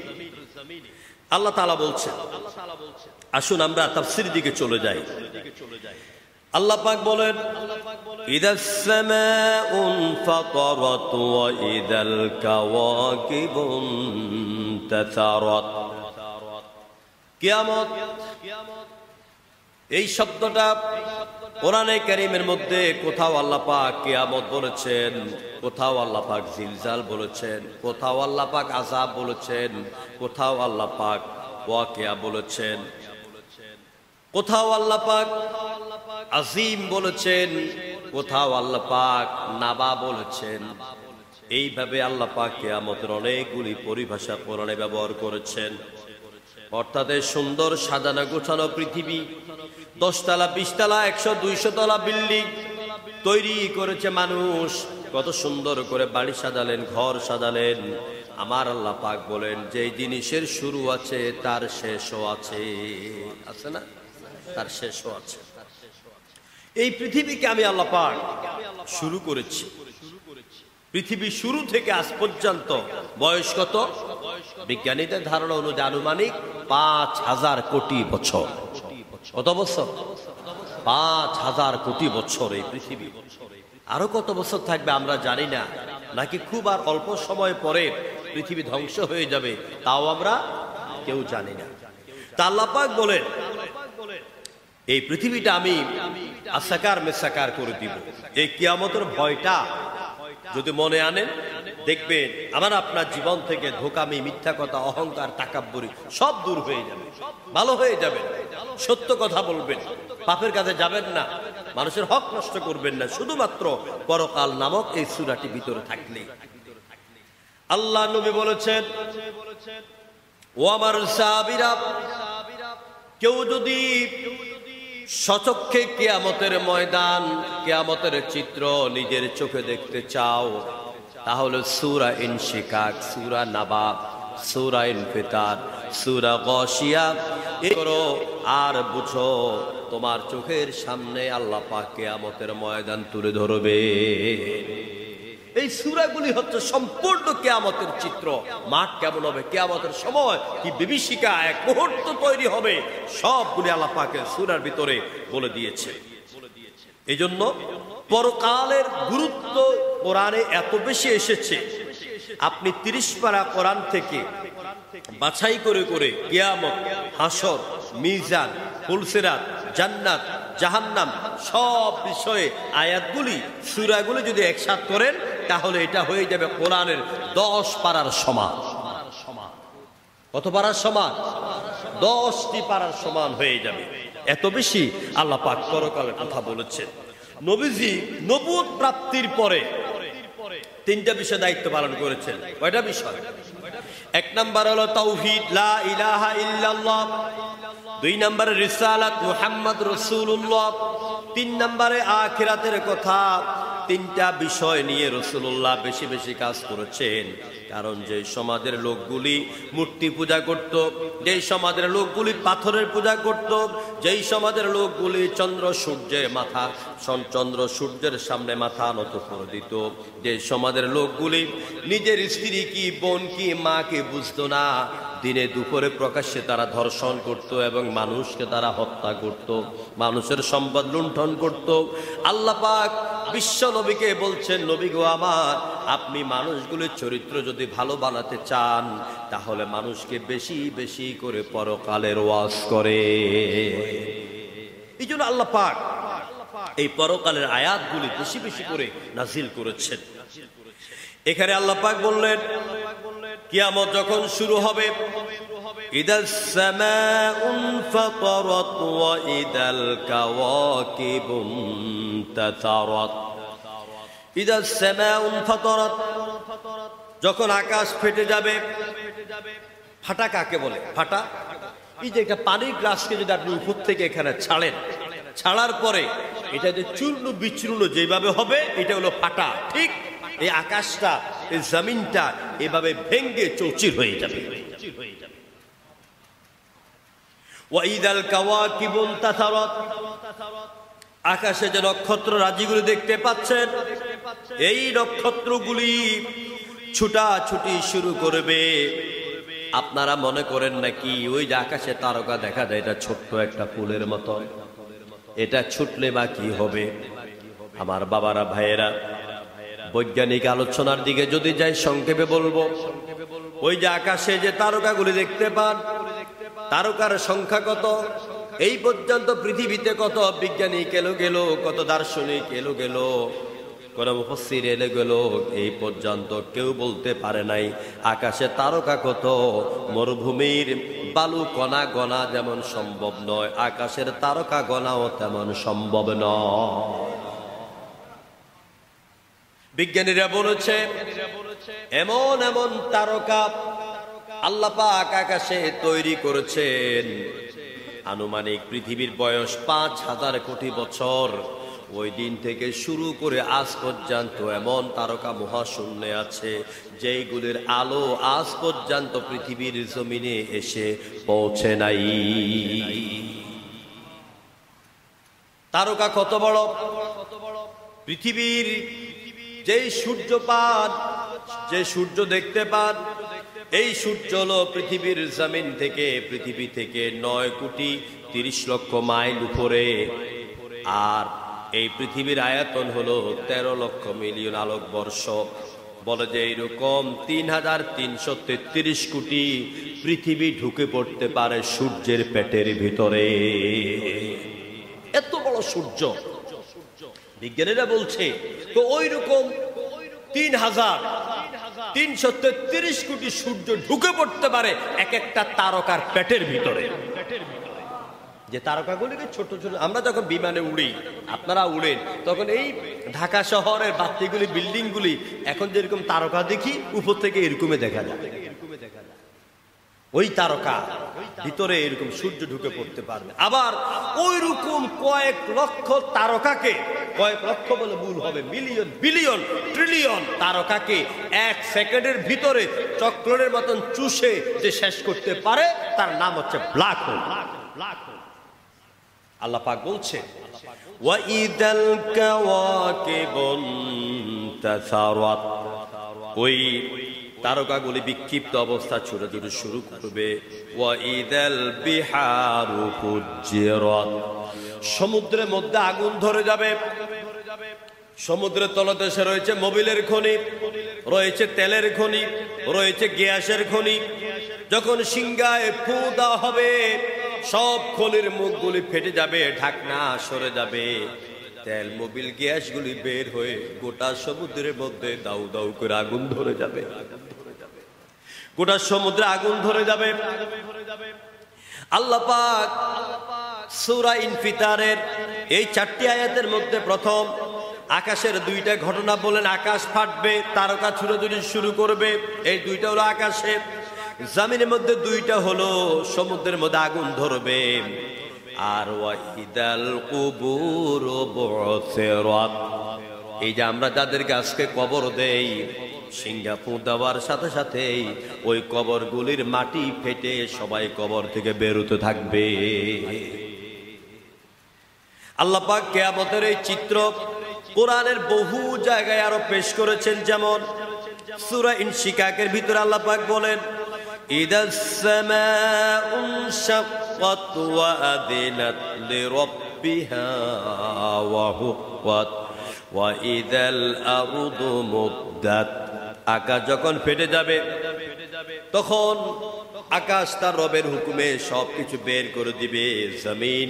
আল্লাহ তাআলা বলছেন, আসুন আমরা তাফসীর দিকে চলে যাই। আল্লাহ পাক বলেন, ইদাস সামাউন ফাতারাত ওয়া ইদাল কাওয়াকিবুন তাসারাত। কিয়ামত, এই শব্দটা কোরআনে কারীমের মধ্যে কোথাও আল্লাহ পাক কিয়ামত বলেছেন, কোথাও আল্লাহ পাক জিলজাল বলেছেন, কোথাও আল্লাহ পাক আযাব বলেছেন, কোথাও আল্লাহ পাক ওয়াকিয়া বলেছেন, কোথাও আল্লাহ পাক আজিম বলেছেন, কোথাও আল্লাহ পাক নাবা বলেছেন। এইভাবে আল্লাহ পাক কিয়ামতের অনেকগুলি পরিভাষা কোরআনে ব্যবহার করেছেন। অর্থাৎ সুন্দর সাজানো গোছানো পৃথিবী, 10 তলা 20 তলা 100 200 তলা বিল্ডিং তৈরি করেছে মানুষ। কত সুন্দর করে বাড়ি সাজালেন, ঘর সাজালেন। আমার আল্লাহ পাক বলেন, যে জিনিসের শুরু আছে তার শেষও আছে। আছে না? তার শেষও আছে। এই পৃথিবীকে আমি আল্লাহ পাক শুরু করেছি। পৃথিবী শুরু থেকে আজ পর্যন্ত বয়স কত? বিজ্ঞানীদের ধারণা অনুযায়ী আনুমানিক 5000 কোটি বছর। কত বছর? 5000 কোটি বছর এই পৃথিবী। আরো কত বছর থাকবে আমরা জানি না, নাকি খুব আর অল্প সময় পরে পৃথিবী ধ্বংস হয়ে যাবে, তাও আমরা কেউ জানি না। তা আল্লাহ পাক বলেন, এই পৃথিবীটা আমি আসাকার মেসাকার করে দিব। এই কিয়ামতের ভয়টা যদি মনে আনেন, দেখবেন আমার আপনার জীবন থেকে ধোঁকামি, মিথ্যা কথা, অহংকার, তাকাব্বুরি সব দূর হয়ে যাবে, ভালো হয়ে যাবে। সত্য কথা বলবেন, পাপের কাছে যাবেন না, মানুষের হক নষ্ট করবেন না, শুধুমাত্র পরকাল নামক এই সূরাটি ভিতরে থাকলে। আল্লাহ নবী বলেছেন, ও আমার সাহাবীরা, কেউ যদি সচক্ষে কিয়ামতের ময়দান, কিয়ামতের চিত্র নিজের চোখে দেখতে চাও, তাহলে সূরা ইনশিকাক, সূরা নাবা, সূরা ইনফিতার, সূরা গাশিয়া করো আর বুঝো তোমার চোখের সামনে আল্লাহ পাক কিয়ামতের ময়দান তুলে ধরবে। এই সূরাগুলি হচ্ছে সম্পূর্ণ কিয়ামতের চিত্র। মাঠ কেমন হবে, কিয়ামতের সময় কি বিভীষিকা এক মুহূর্ত তৈরি হবে, সবগুলি আল্লাহ পাকের সূরার ভিতরে বলে দিয়েছে। এই জন্য পরকালের গুরুত্ব কোরআনে এত বেশি এসেছে। আপনি 30 পারা কোরআন থেকে বাছাই করে করে কিয়ামত, হাসর, মিজান, ফুলসিরাত, জান্নাত, জাহান্নাম সব বিষয়ে আয়াতগুলি, সূরাগুলি যদি একসাথ করেন, তাহলে এটা হয়ে যাবে কোরআনের 10 পারার সমান। কত পারার সমান? 10টি পারার সমান হয়ে যাবে। এত বেশি আল্লাহ পাক পরকালের কথা বলেছেন। নবীজি নবুয়ত প্রাপ্তির পরে 3টা বিষয় দায়িত্ব পালন করেছেন। কয়টা বিষয়? 1 নাম্বার হলো তাওহীদ, লা ইলাহা ইল্লাল্লাহ। 2 নম্বরে রিসালাত, মুহাম্মদ রাসূলুল্লাহ। 3 নম্বরে আখিরাতের কথা। 3টা বিষয় নিয়ে রাসূলুল্লাহ বেশি বেশি কাজ করেছেন। কারণ যে সমাজের লোকগুলি মূর্তি পূজা করত, যেই সমাজের লোকগুলি পাথরের পূজা করত, যেই সমাজের লোকগুলি চন্দ্র সূর্যের সামনে মাথা নত করে দিত, যে সমাজের লোকগুলি নিজের স্ত্রী কি, বোন কি, মা কি বুঝতো না, দিনে দুপুরে প্রকাশ্যে তারা ধর্ষণ করত এবং মানুষকে তারা হত্যা করত, মানুষের সম্পদ লুণ্ঠন করত। আল্লাহ পাক বিশ্ব নবীকে বলছেন, নবী গো আমার, আপনি মানুষগুলোর চরিত্র যদি ভালো বানাতে চান তাহলে মানুষকে বেশি বেশি করে পরকালের ওয়াজ করে। এই জন্য আল্লাহ পাক এই পরকালের আয়াতগুলি বেশি বেশি করে নাজিল করেছেন। এখানে আল্লাহ পাক বললেন, কিয়ামত যখন শুরু হবে, ইদাস সামাউন ফাতারাত ওয়া ইদাল কাওয়াকিবুন তাতারাত। ইদাস সামাউন ফাতারাত, যখন আকাশ ফেটে যাবে। ফাটা কাকে বলে? ফাটা, এই যে একটা পানির গ্লাসকে যদি আপনি উপর থেকে এখানে ছাড়েন, ছাড়ার পরে এটা যে চূর্ণ বিচূর্ণ যেভাবে হবে, এটা হলো ফাটা। ঠিক এই আকাশটা, এই জমিনটা এভাবে ভেঙ্গে চৌচির হয়ে যাবে। ওয়াইদাল কাওয়াকিবুন তাতারাত, আকাশে যে নক্ষত্র রাজিগুলি দেখতে পাচ্ছেন, এই নক্ষত্রগুলি ছুটাছুটি শুরু করবে। আপনারা মনে করেন নাকি ওই যে আকাশে তারকা দেখা যায়, এটা ছোট্ট একটা ফুলের মতো, এটা ছুটলে বা কি হবে? আমার বাবারা, ভাইয়েরা, বৈজ্ঞানিক আলোচনার দিকে যদি যাই, সংক্ষেপে বলবো, ওই যে আকাশে যে তারকাগুলি দেখতে পান, তারকার সংখ্যা কত? এই পর্যন্ত পৃথিবীতে কত বিজ্ঞানিক এলো গেল, কত দার্শনিক এলো গেল, কোন মুফাসসির এলো গেল, এই পর্যন্ত কেউ বলতে পারে নাই আকাশে তারকা কত। মরুভূমির বালু কণা গণা যেমন সম্ভব নয়, আকাশের তারকা গণাও তেমন সম্ভব নয়। বিজ্ঞানীরা বলেছে, এমন এমন তারকা আল্লাহ পাক আকাশে তৈরি করেছেন, আনুমানিক পৃথিবীর বয়স ৫,০০০ কোটি বছর। ওই দিন থেকে শুরু করে আজ পর্যন্ত এমন তারকা মহাশূন্যে আছে যেইগুলির আলো আজ পর্যন্ত পৃথিবীর জমিনে এসে পৌঁছে নাই। তারকা কত বড়! পৃথিবীর যেই সূর্য পান, যে সূর্য দেখতে পান, এই সূর্য হলো পৃথিবীর জমিন থেকে, পৃথিবী থেকে ৯,৩০,০০,০০০ মাইল উপরে। আর এই পৃথিবীর আয়তন হলো ১৩,০০,০০,০০,০০০ আলোকবর্ষ। বলে যে এইরকম ৩,৩৩৩ কোটি পৃথিবী ঢুকে পড়তে পারে সূর্যের পেটের ভিতরে। এত বড় সূর্য! বিজ্ঞানীরা বলছে তো ওই রকম ৩,৩৩৩ কোটি সূর্য ঢুকে পড়তে পারে এক একটা তারকার পেটের ভিতরে। যে তারকাগুলিকে ছোট ছোট, আমরা যখন বিমানে উড়ি, আপনারা উড়েন, তখন এই ঢাকা শহরের বাতিগুলি, বিল্ডিংগুলি এখন যেরকম তারকা দেখি, উপর থেকে এরকমই দেখা যায়। ওই তারকা ভিতরে এরকম সূর্য ঢুকে পড়তে পারবে। আবার ওই রকম কয়েক লক্ষ তারকাকে, কয়েক লক্ষ বলে ভুল হবে, মিলিয়ন, বিলিয়ন, ট্রিলিয়ন তারকাকে ১ সেকেন্ডের ভিতরে চক্রের মতন চুষে যে শেষ করতে পারে, তার নাম হচ্ছে ব্ল্যাক হোল। আল্লাহ পাক বলছে, ওয়াইদাল কাওয়াকিবুন তাসারাত, ওই তারকাগুলি বিক্ষিপ্ত অবস্থা ছুটাছুটি শুরু করবে। ওয়াইদাল বিহারু ফুজ্জিরাত, সমুদ্রের মধ্যে আগুন ধরে যাবে। সমুদ্রের তলদেশে রয়েছে মোবিলের খনি, রয়েছে তেলের খনি, রয়েছে গ্যাসের খনি। যখন সিংহায় ফু দেওয়া হবে, সব খনির মুখগুলি ফেটে যাবে, ঢাকনা সরে যাবে, তেল, মোবিল, গ্যাসগুলি বের হয়ে গোটা সমুদ্রের মধ্যে দাউ দাউ করে আগুন ধরে যাবে। গোটা সমুদ্রে আগুন ধরে যাবে। আল্লাহ পাক সূরা ইনফিতারের এই ৪টি আয়াতের মধ্যে প্রথম আকাশের ২টা ঘটনা বলেন। আকাশ ফাটবে, তারকা ছুড়াছুড়ি শুরু করবে, এই ২টা হলো আকাশে। জমিনের মধ্যে ২টা হলো সমুদ্রের মধ্যে আগুন ধরবে। আর ওয়াইদাল কুবুর বুসিরাত, এই যে আমরা যাদেরকে আজকে কবর দেই, সিঙ্গাপুর দেওয়ার সাথে সাথেই ওই কবরগুলির মাটি ফেটে সবাই কবর থেকে বেরোতে থাকবে। আল্লাহ পাক কিয়ামতের এই চিত্র কোরআনের বহু জায়গায় আরো পেশ করেছেন। যেমন সূরা ইনশিকাকের ভিতরে আল্লাহ পাক বলেন, ইদাস সামাউ শাক্কাত ওয়া আযিনাত লিরাব্বিহা ওয়া হুক্কাত ওয়া ইদাল আরদু মুদ্দাত। আকাশ যখন ফেটে যাবে তখন আকাশ তার রবের হুকুমে সবকিছু বের করে দিবে। জমিন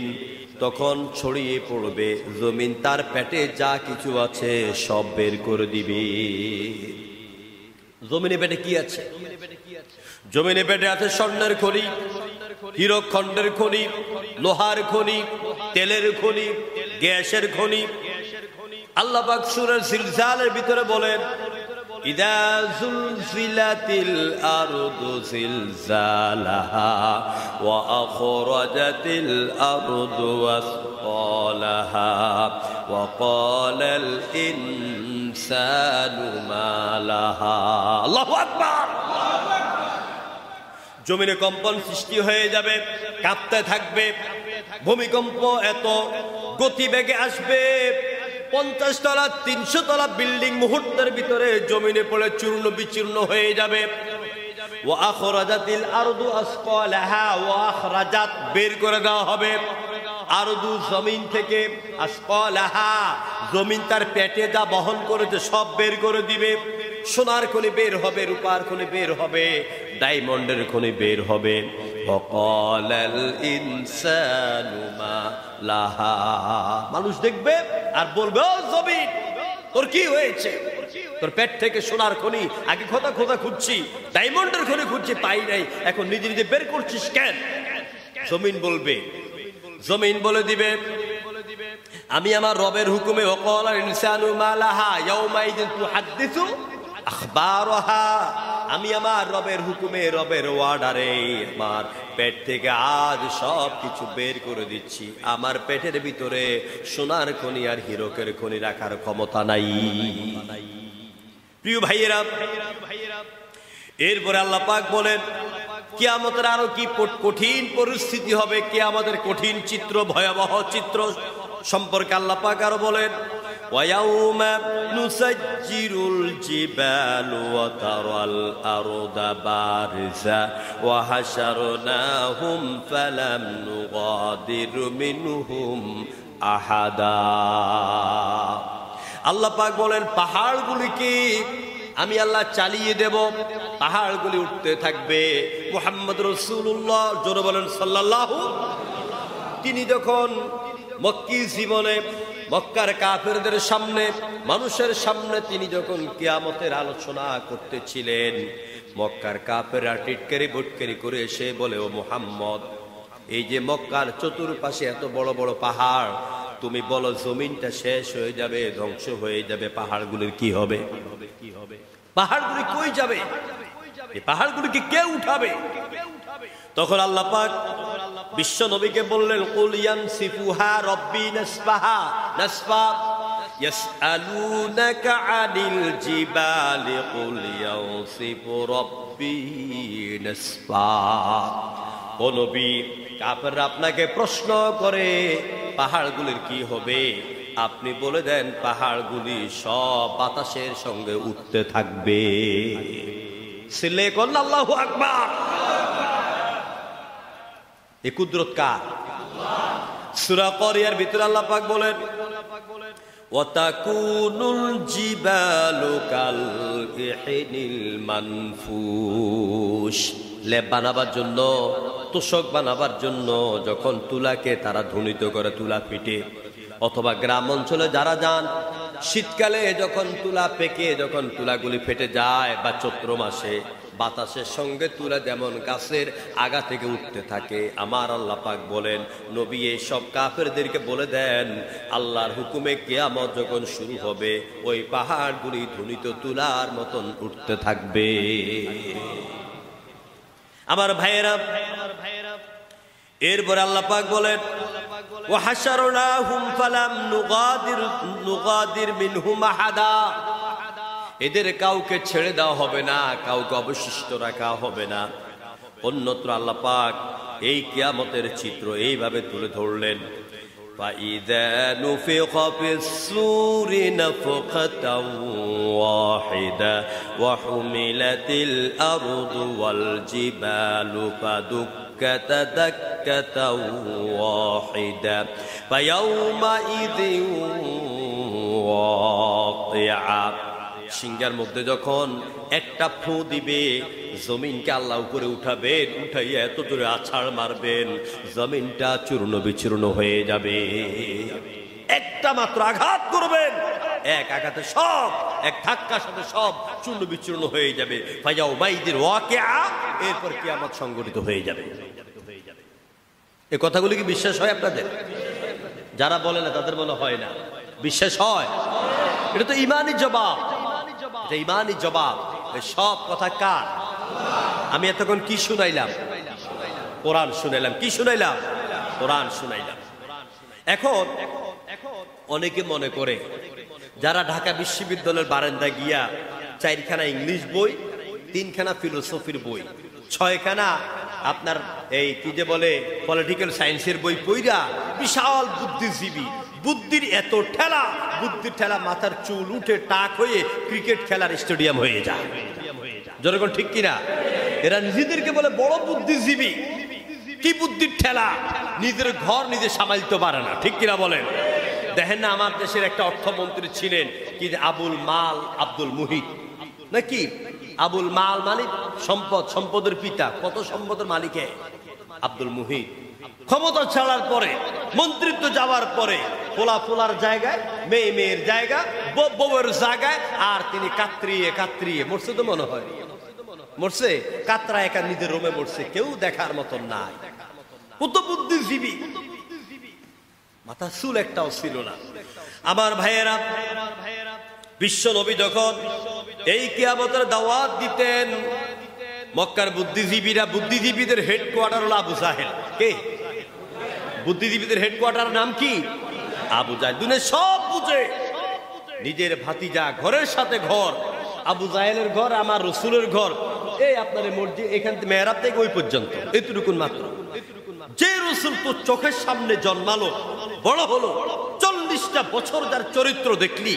তখন ছড়িয়ে পড়বে, জমিন তার পেটে যা কিছু আছে সব বের করে দিবে। জমিনে পেটে কি আছে? জমিনে পেটে আছে স্বর্ণের খনি, হীরকখণ্ডের খনি, লোহার খনি, তেলের খনি, গ্যাসের খনি। আল্লাহ পাক সূরা জিলজালের ভিতরে বলেন, ইদা যুলজিলাতিল আরদু জিলজালাহা ওয়া আখরাজাতিল আরদু আসকালাহা ওয়া ক্বালাল ইনসানু মা লাহা। আল্লাহু আকবার। জমিনে কম্পন সৃষ্টি হয়ে যাবে, কাঁপতে থাকবে, ভূমিকম্প এত গতিবেগে আসবে, 50 তলা 300 তলা বিল্ডিং মুহূর্তের ভিতরে জমিনে পড়ে চূর্ণ বিচূর্ণ হয়ে যাবে। ওয়া আখরাজাতিল আরদু আসকালাহা, ওয়া আখরাজাত বের করে দেওয়া হবে, আরদু জমিন থেকে, আসকালাহা জমিন তার পেটে যা বহন করেছে সব বের করে দিবে। সোনার খনি বের হবে, রূপার খনি বের হবে, ডায়মন্ডের খনি বের হবে। ওয়া ক্বালাল ইনসানু মা লাহা, মানুষ দেখবে আর বলবে, ও জমিন তোর কি হয়েছে? তোর পেট থেকে সোনার খনি আগে খোদা খোদা খুঁজছি, ডায়মন্ডের খনি খুঁজছি, পাই নাই, এখন নিজে নিজে বের করছিস কেন? জমিন বলবে, জমিন বলে দিবে, আমি আমার রবের হুকুমে, ওয়া ক্বালাল ইনসানু মা লাহা ইয়াউমাইযিন তুহাদ্দিসু আখবারহা, আমি আমার রবের হুকুমে, রবের অর্ডারে আমার পেট থেকে আজ সব কিছু বের করে দিচ্ছি। আমার পেটের ভিতরে সোনার খনি আর হীরকের খনি রাখার ক্ষমতা নাই। প্রিয় ভাইয়েরা, এরপরে আল্লাহ পাক বলেন, কিয়ামতের আরো কি কঠিন পরিস্থিতি হবে, কিয়ামতের কঠিন চিত্র, ভয়াবহ চিত্র সম্পর্কে আল্লাহ পাক আরো বলেন, وَيَوْمَ نُسَجِّرُ الْجِبَالُ وَتَرَى الْأَرْضَ بَارِزَةً وَحَشَرْنَاهُمْ فَلَمْ نُغَادِرْ مِنْهُمْ أَحَدًا। আল্লাহ পাক বলেন, পাহাড়গুলিকে আমি আল্লাহ চালিয়ে দেব, পাহাড়গুলি উঠতে থাকবে। মুহাম্মদ রাসূলুল্লাহ জোরে বলেন সাল্লাল্লাহু। তিনি যখন মক্কি জীবনে মক্কার কাফেরদের সামনে, মানুষের সামনে তিনি যখন কিয়ামতের আলোচনা করতেছিলেন, মক্কার কাফেররা টিটকারি বটকারি করে এসে বলে, ও মুহাম্মদ, এই যে মক্কার চতুর্পাশে এত বড় বড় পাহাড়, তুমি বলো জমিনটা শেষ হয়ে যাবে, ধ্বংস হয়ে যাবে, পাহাড়গুলির কি হবে? পাহাড়গুলি কই যাবে? এই পাহাড়গুলিকে কে উঠাবে? তখন আল্লাহ পাক বিশ্ব নবীকে বললেন, কুল ইয়ানসিফুহা রাব্বি নাসফাহা নাসফা ইয়াসআলুনাকা আনিল জিবালি কুল ইয়ানসিফু রাব্বি নাসফা। ও নবী, কাফেররা আপনাকে প্রশ্ন করে পাহাড়গুলির কি হবে, আপনি বলে দেন পাহাড়গুলি সব বাতাসের সঙ্গে উঠতে থাকবে। সিলে কোন আল্লাহু আকবার। এই কুদরত কার? সূরা কারিয়ার ভিতরে আল্লাহ পাক বলেন, ওয়া তাকুনুল জিবালু কাল ইহনিল মানফুশ। লেপ বানাবার জন্য, তোষক বানাবার জন্য যখন তুলাকে তারা ধ্বনিত করে, তুলা পিটে, অথবা গ্রাম অঞ্চলে যারা যান, শীতকালে যখন তুলা পেকে, যখন তুলাগুলি ফেটে যায়, বা চৈত্র মাসে বাতাসের সঙ্গে তুলা যেমন গাছের আগা থেকে উঠতে থাকে, আমার আল্লাহ পাক বলেন, নবী এই সব কাফেরদেরকে বলে দেন, আল্লাহর হুকুমে কিয়ামত যখন শুরু হবে, ওই পাহাড়গুলি ধ্বনিত তুলার মতন উঠতে থাকবে। আমার ভাইয়েরা, এরপরে আল্লাহ পাক বলেন, ওয়া হাশারনাহুম ফালাম নুগাদির মিনহুম আহাদা। এদের কাউকে ছেড়ে দেওয়া হবে না, কাউকে অবশিষ্ট রাখা হবে না। অন্যত্র আল্লাহ পাক এই কিয়ামতের চিত্র এইভাবে তুলে ধরলেন, فإذا نفخ في الصور نفخة واحدة وحملت الأرض والجبال فدكتا دكة واحدة فيومئذ واقعة সিংহার মধ্যে যখন একটা ফু দিবে জমিনকে আল্লাহ উপরে উঠাবেন, উঠাইয়া এত জোরে আছাড় মারবেন জমিনটা চূর্ণ বিচূর্ণ হয়ে যাবে। একটা মাত্র আঘাত করবেন, এক আঘাতে সব, এক ধাক্কার সাথে সব চূর্ণ বিচূর্ণ হয়ে যাবে। ফায়াউমাইদিন ওয়াকিআ, এরপর কিয়ামত সংঘটিত হয়ে যাবে। এই কথাগুলি কি বিশ্বাস হয় আপনাদের? যারা বলে না তাদের মনে হয় না, বিশ্বাস হয়। এটা তো ইমানি জবাব, এটা ইমানি জবাব। সব কথা কার? আমি এতক্ষণ কি শুনাইলাম? কোরআন শুনাইলাম। কি শুনাইলাম? কোরআন শুনাইলাম। এখন অনেকে মনে করে যারা ঢাকা বিশ্ববিদ্যালয়ের বারান্দা গিয়া 4খানা ইংলিশ বই, 3খানা ফিলোসফির বই, 6খানা আপনার এই কি যে বলে পলিটিক্যাল সায়েন্সের বই পইরা বিশাল বুদ্ধিজীবী, বুদ্ধির এত ঠেলা, বুদ্ধির ঠেলা মাথার চুল উঠে টাক হয়ে ক্রিকেট খেলার স্টেডিয়াম হয়ে যায়। জনগণ ঠিক কিনা? এরা নিজেদেরকে বলে বড় বুদ্ধিজীবী, কি বুদ্ধির ঠেলা, নিজের ঘর নিজে সামালতে পারে না। ঠিক কিনা বলেন? দেখেন না, আমার দেশের একটা অর্থমন্ত্রী ছিলেন কি আবুল মাল আব্দুল মুহিত নাকি? আবুল মাল মালিক সম্পদ, সম্পদের পিতা, কত সম্পদের মালিক আব্দুল মুহিত। ক্ষমতা ছাড়ার পরে, মন্ত্রিত্ব যাওয়ার পরে পোলার জায়গায়, মেয়ের জায়গা, বউয়ের জায়গায়, আর তিনি কাতরিয়ে মরছে। তো মনে হয় মরছে, কাতরা একা নিজের রুমে মরছে, কেউ দেখার মতন নাই। কত বুদ্ধিজীবী, মাথা চুল একটাও ছিল না। আমার ভাইয়েরা, বিশ্ব নবী যখন এই কিয়ামতের দাওয়াত দিতেন, মক্কার বুদ্ধিজীবীদের হেডকোয়ার্টার হলো আবু জাহেল। কে? বুদ্ধিজীবীদের হেডকোয়ার্টার নাম কি? আবু জাহেল। দুনিয়া সব বুঝে, নিজের ভাতিজা, ঘরের সাথে ঘর, আবু জাহেলের ঘর আমার রসুলের ঘর, এই আপনার মসজিদ এখান থেকে মেহরাব থেকে ওই পর্যন্ত, এতটুকুন মাত্র। যে রসুল তো চোখের সামনে জন্মালো, বড় হলো, 40টা বছর যার চরিত্র দেখলি,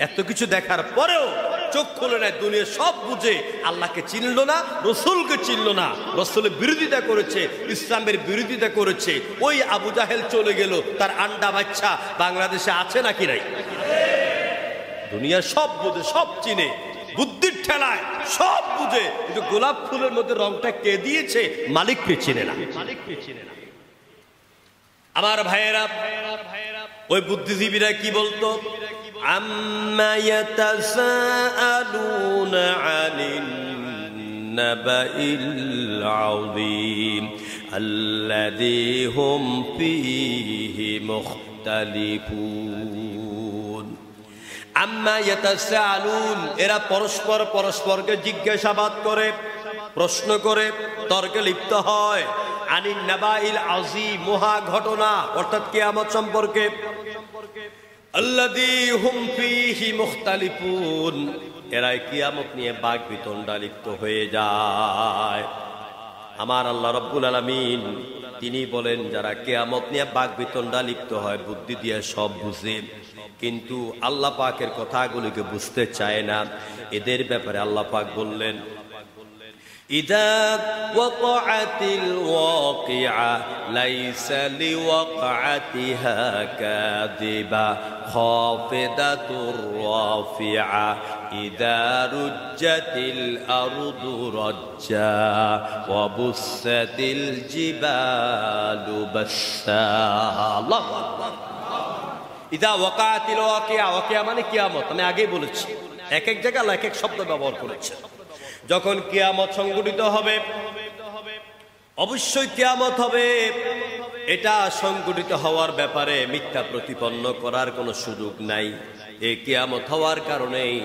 এত কিছু দেখার পরেও চোখ খুলে নেয়, দুনিয়া সব বুঝে, আল্লাহকে চিনল না, রসুলকে চিনল না, রসুলের বিরোধিতা করেছে, ইসলামের বিরোধিতা করেছে। ওই আবু জাহেল চলে গেল, তার আন্ডা বাচ্চা বাংলাদেশে আছে নাকি নাই? দুনিয়া সব বুঝে, সব চিনে, বুদ্ধির ঠেলায় সব বুঝে, কিন্তু গোলাপ ফুলের মধ্যে রংটা কে দিয়েছে মালিককে চিনে না। আমার ভাইয়েরা, ওই বুদ্ধিজীবীরা কি বলতো? আম্মা ইয়াতাসাআলুনা আনিন নাবাইল আযীম আল্লাযী হুম ফীহি মুখতালিফুন। আম্মা ইয়াতাসাআলুন, এরা পরস্পরকে জিজ্ঞাসাবাদ করে, প্রশ্ন করে, তর্কে লিপ্ত হয়। আনিন নাবাইল আযীম, মহা ঘটনা অর্থাৎ কিয়ামত সম্পর্কে। আল্লাযী হুম ফীহি মুখতালিফুন, এরা কিয়ামত নিয়ে বাক বিতণ্ডা লিপ্ত হয়ে যায়। আমার আল্লাহ রাব্বুল আলামিন তিনি বলেন, যারা কিয়ামত নিয়ে বাক বিতণ্ডা লিপ্ত হয়, বুদ্ধি দিয়ে সব বুঝে, কিন্তু আল্লাহ পাকের কথাগুলিকে বুঝতে চায় না, এদের ব্যাপারে আল্লাহ পাক বললেন, ইযা ওয়াকাআতিল ওয়াকিআ লাইসা লিওয়াকাআতিহা কাযিবা খাফিদাতুর রাফিআ ইযা রুজ্জাতিল আরদু রাজ্জা ওয়া বুসাতিল জিবালু বাসসা। আল্লাহু আকবার। ইযা ওয়াকাআতিল ওয়াকিআ, ওয়াকিআ মানে কিয়ামত। আমি আগেই বলেছি, এক এক জায়গায় আল্লাহ এক এক শব্দ ব্যবহার করেছে। যখন কিয়ামত সংঘটিত হবে, অবশ্যই কিয়ামত হবে, এটা সংঘটিত হওয়ার ব্যাপারে মিথ্যা প্রতিপন্ন করার কোনো সুযোগ নাই। এই কিয়ামত হওয়ার কারণেই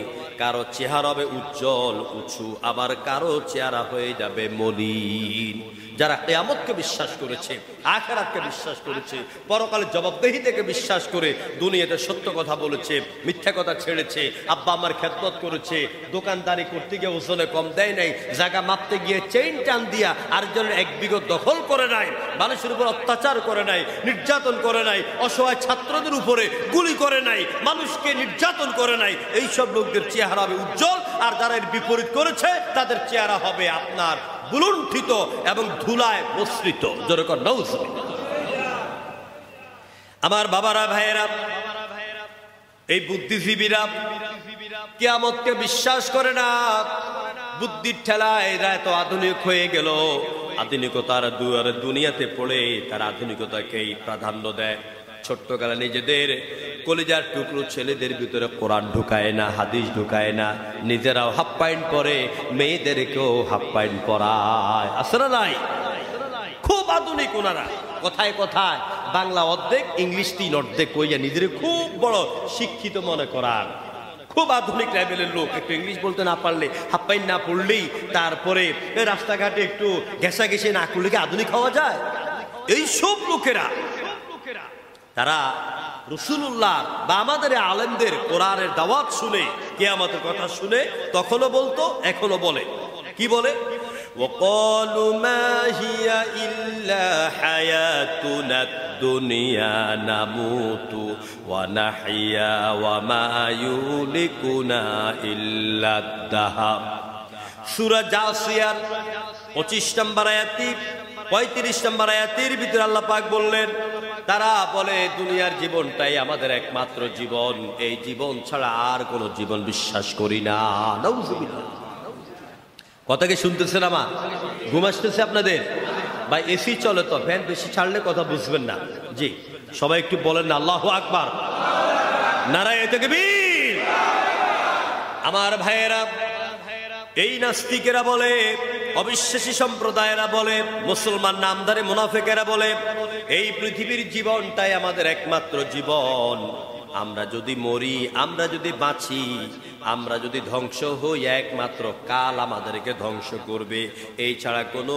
কারো চেহারা হবে উজ্জ্বল উঁচু, আবার কারো চেহারা হয়ে যাবে মলিন। যারা কিয়ামতকে বিশ্বাস করেছে, আখিরাতকে বিশ্বাস করেছে, পরকালের জবাবদিহিতাকে বিশ্বাস করে দুনিয়াতে সত্য কথা বলেছে, মিথ্যা কথা ছেড়েছে, আব্বা আমার খেদমত করেছে, দোকানদারি করতে গিয়ে ওজনে কম দেয় নাই, জায়গা মাপতে গিয়ে চেইন টান দিয়া আরেকজনের এক বিঘত দখল করে নাই, মানুষের উপর অত্যাচার করে নাই, নির্যাতন করে নাই, অসহায় ছাত্রদের উপরে গুলি করে নাই, মানুষকে নির্যাতন করে নাই, এইসব লোকদের চেহারা হবে উজ্জ্বল। আর যারা এর বিপরীত করেছে তাদের চেহারা হবে আপনার বুলুণ্ঠিত এবং ধুলায় মসৃত। যেরকম নাউজুবিল্লাহ। আমার বাবারা, ভাইয়েরা, এই বুদ্ধিজীবীরা কিয়ামতকে বিশ্বাস করে না। বুদ্ধির ঠেলায় এরা এত আধুনিক হয়ে গেল, আধুনিকতার দুনিয়াতে পড়ে তারা আধুনিকতাকেই প্রাধান্য দেয়। ছোট্টকালে নিজেদের কলিজার টুকরো ছেলেদের ভিতরে কোরআন ঢুকায় না, হাদিস ঢুকায় না, নিজেরাও হাফ প্যান্ট পরে, মেয়েদেরকেও হাফ প্যান্ট পরায়। আসলে নাই, খুব আধুনিক ওনারা। কথায় কথায় বাংলা অর্ধেক, ইংলিশ 3 অর্ধেক কইয়া নিজের খুব বড় শিক্ষিত মনে করার, খুব আধুনিক লেভেলের লোক। একটু ইংলিশ বলতে না পারলে, হাফ প্যান্ট না পড়লেই, তারপরে রাস্তাঘাটে একটু ঘেঁষাঘেঁষি না করলে কি আধুনিক হওয়া যায়? এই সব লোকেরা তারা রাসূলুল্লাহ বা আমাদের আলেমদের কোরআনের দাওয়াত শুনে, কিয়ামতের কথা শুনে তখনও বলতো, এখনো বলে। কি বলে? وقالوا ما هي إلا حياتنا الدنيا نموت ونحيا وما يهلكنا إلا الدهر। সূরা জাসিয়ার 25 নম্বর আয়াতি 35 নম্বর আয়াতের ভিতরে আল্লাহ পাক বললেন, তারা বলে দুনিয়ার জীবনটাই আমাদের একমাত্র জীবন, এই জীবন ছাড়া আর কোনো জীবন বিশ্বাস করি না। নাউজুবিল্লাহ। কথা কি শুনতেছেন? আমার ঘুম আসতেছে আপনাদের? ভাই এসি চলে তো, ফ্যান বেশি ছাড়লে কথা বুঝবেন না। জি, সবাই একটু বলেন না আল্লাহু আকবার, নারায়ে তাকবীর। আমার ভাইয়েরা, এই নাস্তিকেরা বলে, অবিশ্বাসী সম্প্রদায়েরা বলে, মুসলমান নামধারী মুনাফিকেরা বলে, এই পৃথিবীর জীবনটাই আমাদের একমাত্র জীবন। আমরা যদি মরি, আমরা যদি বাঁচি, আমরা যদি ধ্বংস হই, একমাত্র কাল আমাদেরকে ধ্বংস করবে। এই ছাড়া কোনো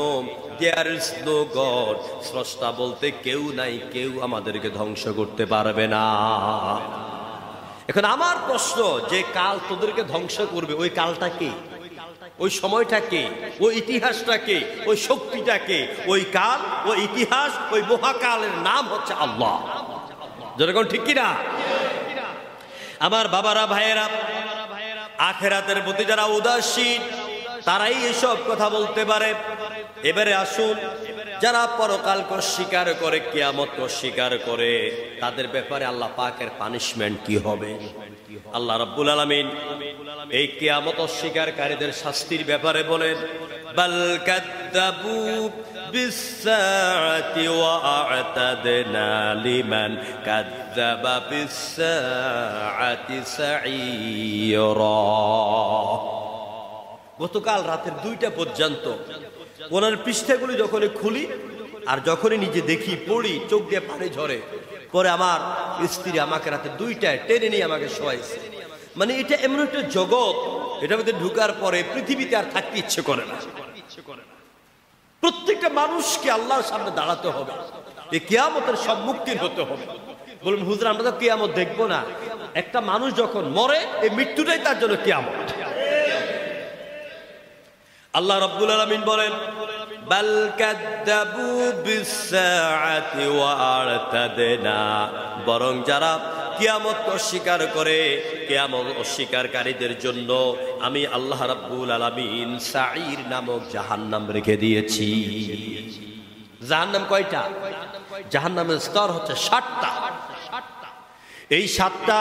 দেয়ার ইজ নো গড, স্রষ্টা বলতে কেউ নাই, কেউ আমাদেরকে ধ্বংস করতে পারবে না। এখন আমার প্রশ্ন, যে কাল তোদেরকে ধ্বংস করবে, ওই কালটা কি? ওই সময়টাকে, ওই ইতিহাসটাকে, ওই শক্তিটাকে? ওই কাল, ওই ইতিহাস, ওই মহাকালের নাম হচ্ছে আল্লাহ। যেরকম ঠিক কিনা? আমার বাবারা, ভাইয়েরা, আখিরাতের প্রতি যারা উদাসীন তারাই এসব কথা বলতে পারে। এবারে আসুন, যারা পরকালকে অস্বীকার করে, কিয়ামতকে অস্বীকার করে, তাদের ব্যাপারে আল্লাহ পাকের পানিশমেন্ট কি হবে? আল্লাহ রাব্বুল আলামিন এই কিয়ামত অস্বীকারীদের শাস্তির ব্যাপারে বলেন, বাল কাযযাবু বিস-সাআতি ওয়া আ'তাদনা লিমান কাযযাবা বিস-সাআতি সাঈরা। গতকাল রাতের 2টা পর্যন্ত ওনার পৃষ্ঠাগুলি যখনই খুলি আর যখনই নিজে দেখি, পড়ি, চোখ দিয়ে পানি ঝরে। পরে আমার স্ত্রী আমাকে রাতে 2টায় টেনে নিয়ে আমাকে শোয়াইছে। মানে এটা এমন একটা জগৎ, এটার মধ্যে ঢুকার পরে পৃথিবীতে আর থাকতে ইচ্ছে করে না। প্রত্যেকটা মানুষকে আল্লাহর সামনে দাঁড়াতে হবে, এই কিয়ামতের সম্মুখীন হতে হবে। বলুন হুজুর, আমরা তো কিয়ামত দেখবো না। একটা মানুষ যখন মরে, এই মৃত্যুটাই তার জন্য কিয়ামত। আল্লাহ রাব্বুল আলামিন বলেন, বাল কাযযাবু বিস-সাআতি ওয়া আ'তাদনা, বরং যারা কিয়ামত অস্বীকার করে, কিয়ামত অস্বীকারীদের জন্য আমি আল্লাহ রাব্বুল আলামিন সাঈর নামক জাহান্নাম রেখে দিয়েছি। জাহান্নাম কয়টা? জাহান্নামের স্তর হচ্ছে 7টা। এই 7টা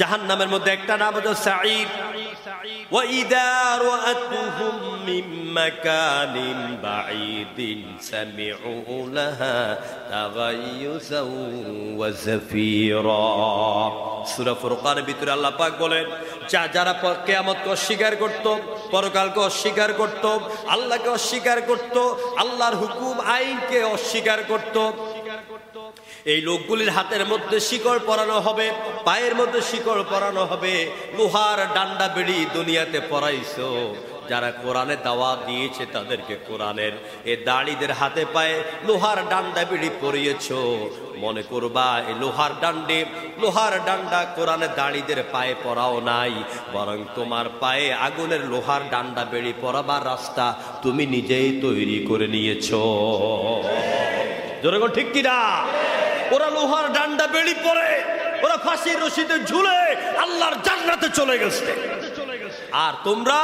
জাহান্নামের মধ্যে একটা নাম হচ্ছে সাঈর। وَإِذَا رَأَتْهُمْ مِنْ مَكَانٍ بَعِيدٍ سَمِعُوا لَهَا تَغَيُّزًا وَزَفِيرًا। সূরা ফুরকানের ভিতরে আল্লাহ পাক বলেন, যারা কিয়ামতকে অস্বীকার করত, পরকালকে অস্বীকার করত, আল্লাহকে অস্বীকার করত, আল্লাহর হুকুম আইনকে অস্বীকার করত, এই লোকগুলির হাতের মধ্যে শিকড় পরানো হবে, পায়ের মধ্যে শিকড় পরানো হবে। লোহার ডান্ডা বেড়ি দুনিয়াতে পরাইছো, যারা কোরআনে দাওয়াত দিয়েছে তাদেরকে কোরআনের এই দাড়িদের হাতে পায়ে লোহার ডান্ডা বিড়ি পরিয়েছো, মনে করবা এই লোহার ডান্ডা কোরআনের দাড়িদের পায়ে পরাও নাই, বরং তোমার পায়ে আগুনের লোহার ডান্ডা বেড়ি পরাবার রাস্তা তুমি নিজেই তৈরি করে নিয়েছো। জনগণ ঠিক কিনা? ওরা লোহার ডান্ডা বেড়ি পরে, ওরা ফাঁসির রশিতে ঝুলে আল্লাহর জান্নাতে চলে গেছে। আর তোমরা